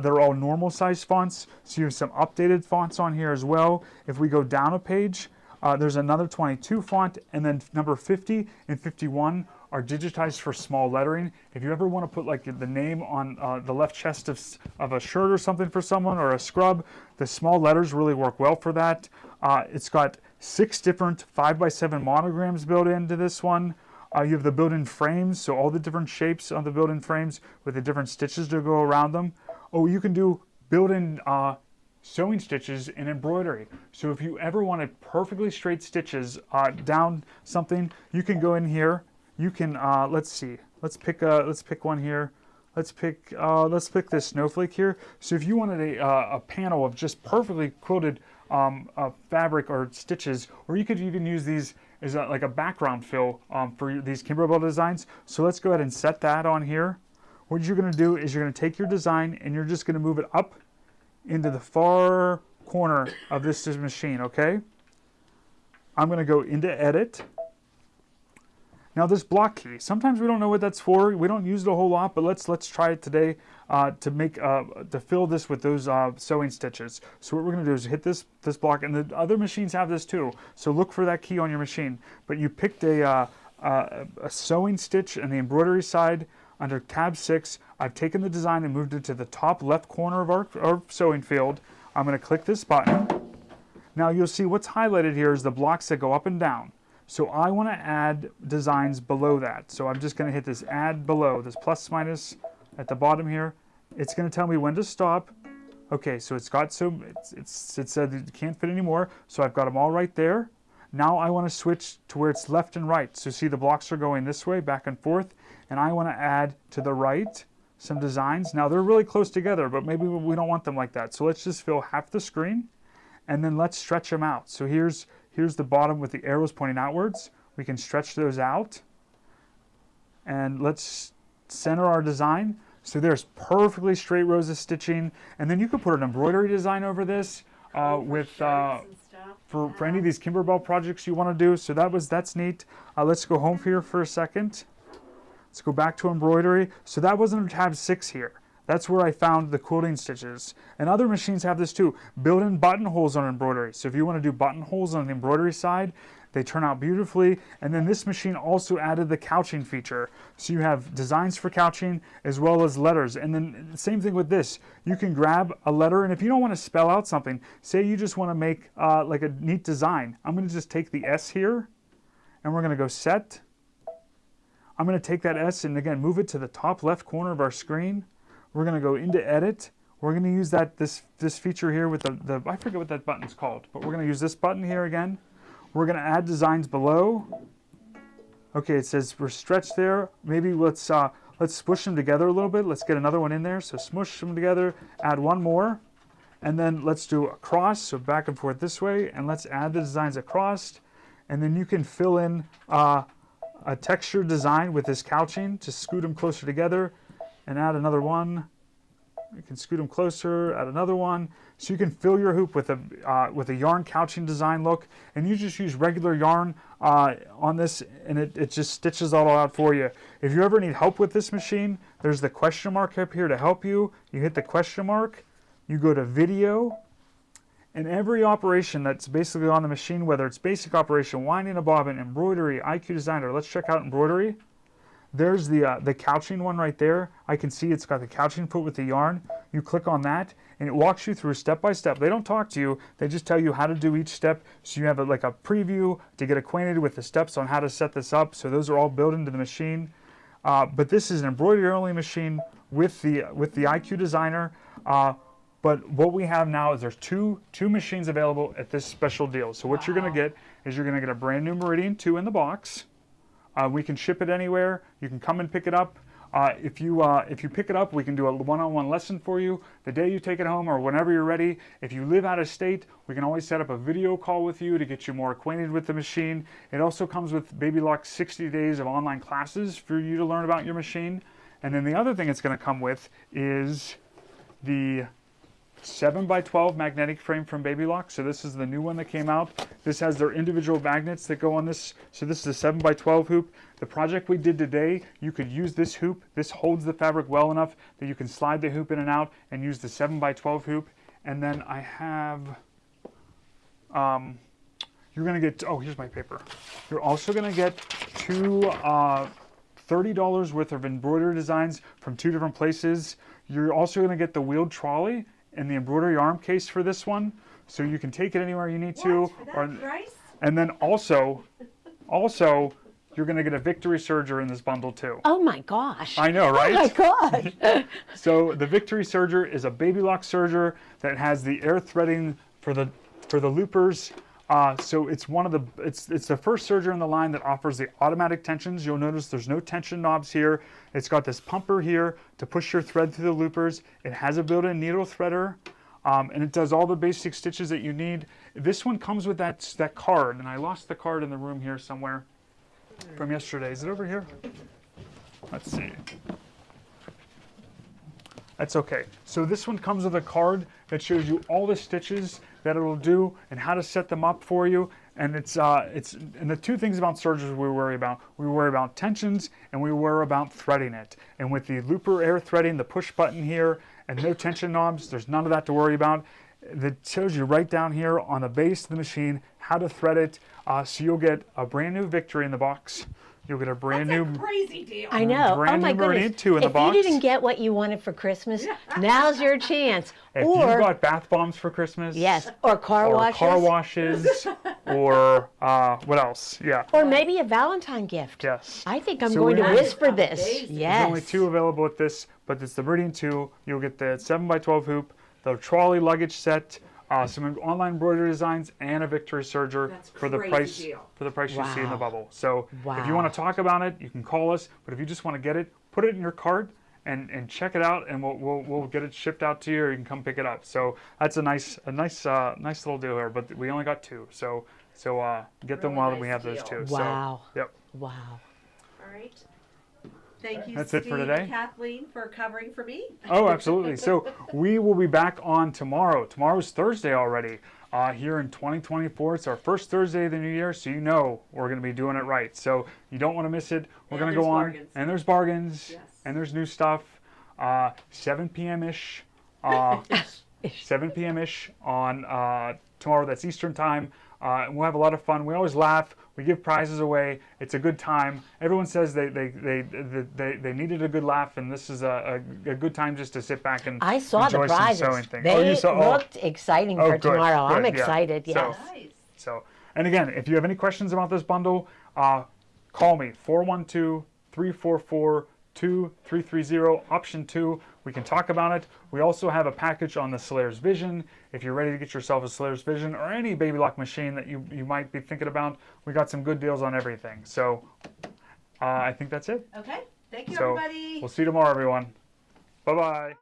They're all normal size fonts. So you have some updated fonts on here as well. If we go down a page, there's another 22 font, and then number 50 and 51 are digitized for small lettering. If you ever want to put like the name on the left chest of a shirt or something for someone, or a scrub, the small letters really work well for that. It's got 6 different 5 by 7 monograms built into this one. You have the built-in frames, so all the different shapes on the built-in frames with the different stitches to go around them. Oh, you can do built-in sewing stitches in embroidery. So if you ever wanted perfectly straight stitches down something, you can go in here. You can let's see. Let's pick one here. Let's pick this snowflake here. So if you wanted a panel of just perfectly quilted fabric or stitches, or you could even use these as like a background fill for these Kimberbell designs. So let's go ahead and set that on here. What you're going to do is you're going to take your design and you're just going to move it up into the far corner of this machine, okay? I'm going to go into edit. Now this block key, sometimes we don't know what that's for. We don't use it a whole lot, but let's try it today to fill this with those sewing stitches. So what we're going to do is hit this block, and the other machines have this too. So look for that key on your machine. But you picked a sewing stitch on the embroidery side. Under tab 6, I've taken the design and moved it to the top left corner of our sewing field. I'm going to click this button. Now you'll see what's highlighted here is the blocks that go up and down. So I want to add designs below that. So I'm just going to hit this add below, this plus minus at the bottom here. It's going to tell me when to stop. Okay, so it said it can't fit anymore. So I've got them all right there. Now I want to switch to where it's left and right. So see the blocks are going this way, back and forth. And I want to add to the right some designs. Now they're really close together, but maybe we don't want them like that. So let's just fill half the screen, and then let's stretch them out. So here's the bottom with the arrows pointing outwards. We can stretch those out. And let's center our design. So there's perfectly straight rows of stitching. And then you could put an embroidery design over this for any of these Kimberbell projects you want to do. So that's neat. Let's go home here for a second. Let's go back to embroidery. So that was under tab 6 here. That's where I found the quilting stitches. And other machines have this too. Built-in buttonholes on embroidery. So if you want to do buttonholes on the embroidery side, they turn out beautifully. And then this machine also added the couching feature. So you have designs for couching as well as letters. And then same thing with this. You can grab a letter, and if you don't want to spell out something, say you just want to make like a neat design. I'm going to just take the S here, and we're going to go set. I'm going to take that S and again move it to the top left corner of our screen. We're going to go into edit. We're going to use this feature here with the I forget what that button's called, but we're going to use this button here again. We're going to add designs below. Okay, it says we're stretched there. Maybe let's smush them together a little bit. Let's get another one in there. So smush them together, add one more, and then let's do across, so back and forth this way, and let's add the designs across. And then you can fill in a texture design with this couching. Just scoot them closer together and add another one. You can scoot them closer, add another one. So you can fill your hoop with a yarn couching design look, and you just use regular yarn on this, and it just stitches all out for you. If you ever need help with this machine, there's the question mark up here to help you. You hit the question mark, you go to video, And every operation that's basically on the machine, whether it's basic operation, winding a bobbin, embroidery, IQ Designer. Let's check out embroidery. There's the couching one right there. I can see it's got the couching put with the yarn. You click on that, and it walks you through step by step. They don't talk to you. They just tell you how to do each step. So you have like a preview to get acquainted with the steps on how to set this up. So those are all built into the machine. But this is an embroidery-only machine with the IQ Designer. But what we have now is there's two machines available at this special deal. So what you're going to get is you're going to get a brand new Meridian 2 in the box. We can ship it anywhere. You can come and pick it up. If you pick it up, we can do a one-on-one lesson for you the day you take it home or whenever you're ready. If you live out of state, we can always set up a video call with you to get you more acquainted with the machine. It also comes with Baby Lock's 60 days of online classes for you to learn about your machine. And then the other thing it's going to come with is the 7x12 magnetic frame from Baby Lock. So this is the new one that came out. This has their individual magnets that go on this. So this is a 7x12 hoop. The project we did today, you could use this hoop. This holds the fabric well enough that you can slide the hoop in and out and use the 7x12 hoop. And then I have, you're going to get, oh, here's my paper. You're also going to get two $30 worth of embroidery designs from 2 different places. You're also going to get the wheeled trolley and the embroidery arm case for this one, so you can take it anywhere you need to. For that price? And then also, you're going to get a Victory Serger in this bundle too. Oh my gosh. I know, right? Oh my gosh. So the Victory Serger is a Baby Lock serger that has the air threading for the loopers. So it's it's the first serger in the line that offers the automatic tensions. You'll notice there's no tension knobs here. It's got this pumper here to push your thread through the loopers. It has a built-in needle threader, and it does all the basic stitches that you need. This one comes with that card, and I lost the card in the room here somewhere from yesterday. Is it over here? Let's see. That's okay. So this one comes with a card that shows you all the stitches that it'll do and how to set them up for you. And it's and the two things about sergers we worry about tensions and we worry about threading it. And with the looper air threading, the push button here, and no tension knobs, there's none of that to worry about. That shows you right down here on the base of the machine how to thread it. So you'll get a brand new Victory in the box. You'll get a brand new crazy deal. I know. brand Oh my new Meridian goodness. 2 in the box. If you didn't get what you wanted for Christmas, now's your chance. If you got bath bombs for Christmas, yes, or car washes. Or what else? Yeah. Or maybe a Valentine gift. Yes. I think I'm So going we to have- whisper this. Amazing. Yes. There's only 2 available at this, but it's the Meridian 2. You'll get the 7x12 hoop, the trolley luggage set, some online embroidery designs, and a Victory serger That's for the crazy price deal. you see in the Wow. bubble. So if Wow. you want to talk about it, you can call us. But if you just want to get it, put it in your cart and check it out, and we'll get it shipped out to you, or you can come pick it up. So that's a nice little deal here. But we only got 2, so get them Really while nice we have those deal. 2. Wow. So, yep. Wow. All right. Thank you, That's Steve it for today. and Kathleen, for covering for me. Oh, absolutely. So we will be back on tomorrow. Tomorrow's Thursday already. Here in 2024, it's our first Thursday of the new year, so you know we're going to be doing it right. So you don't want to miss it. We're going to go on, bargains. and there's bargains, Yes. and there's new stuff. 7 p.m.-ish, 7 p.m.-ish on tomorrow. That's Eastern time. And we'll have a lot of fun. We always laugh. We give prizes away. It's a good time. Everyone says they needed a good laugh, and this is a good time just to sit back and I saw the enjoy some prizes. sewing things. They you saw, looked exciting Oh, for good, tomorrow. I'm good, yeah. excited. So- Yes. Nice. So, and again, if you have any questions about this bundle, call me, 412-344-2330, option 2. We can talk about it. We also have a package on the Slayer's Vision. If you're ready to get yourself a Slayer's Vision or any Baby Lock machine that you might be thinking about, we got some good deals on everything. So I think that's it. Okay. Thank you, So everybody. we'll see you tomorrow, everyone. Bye-bye.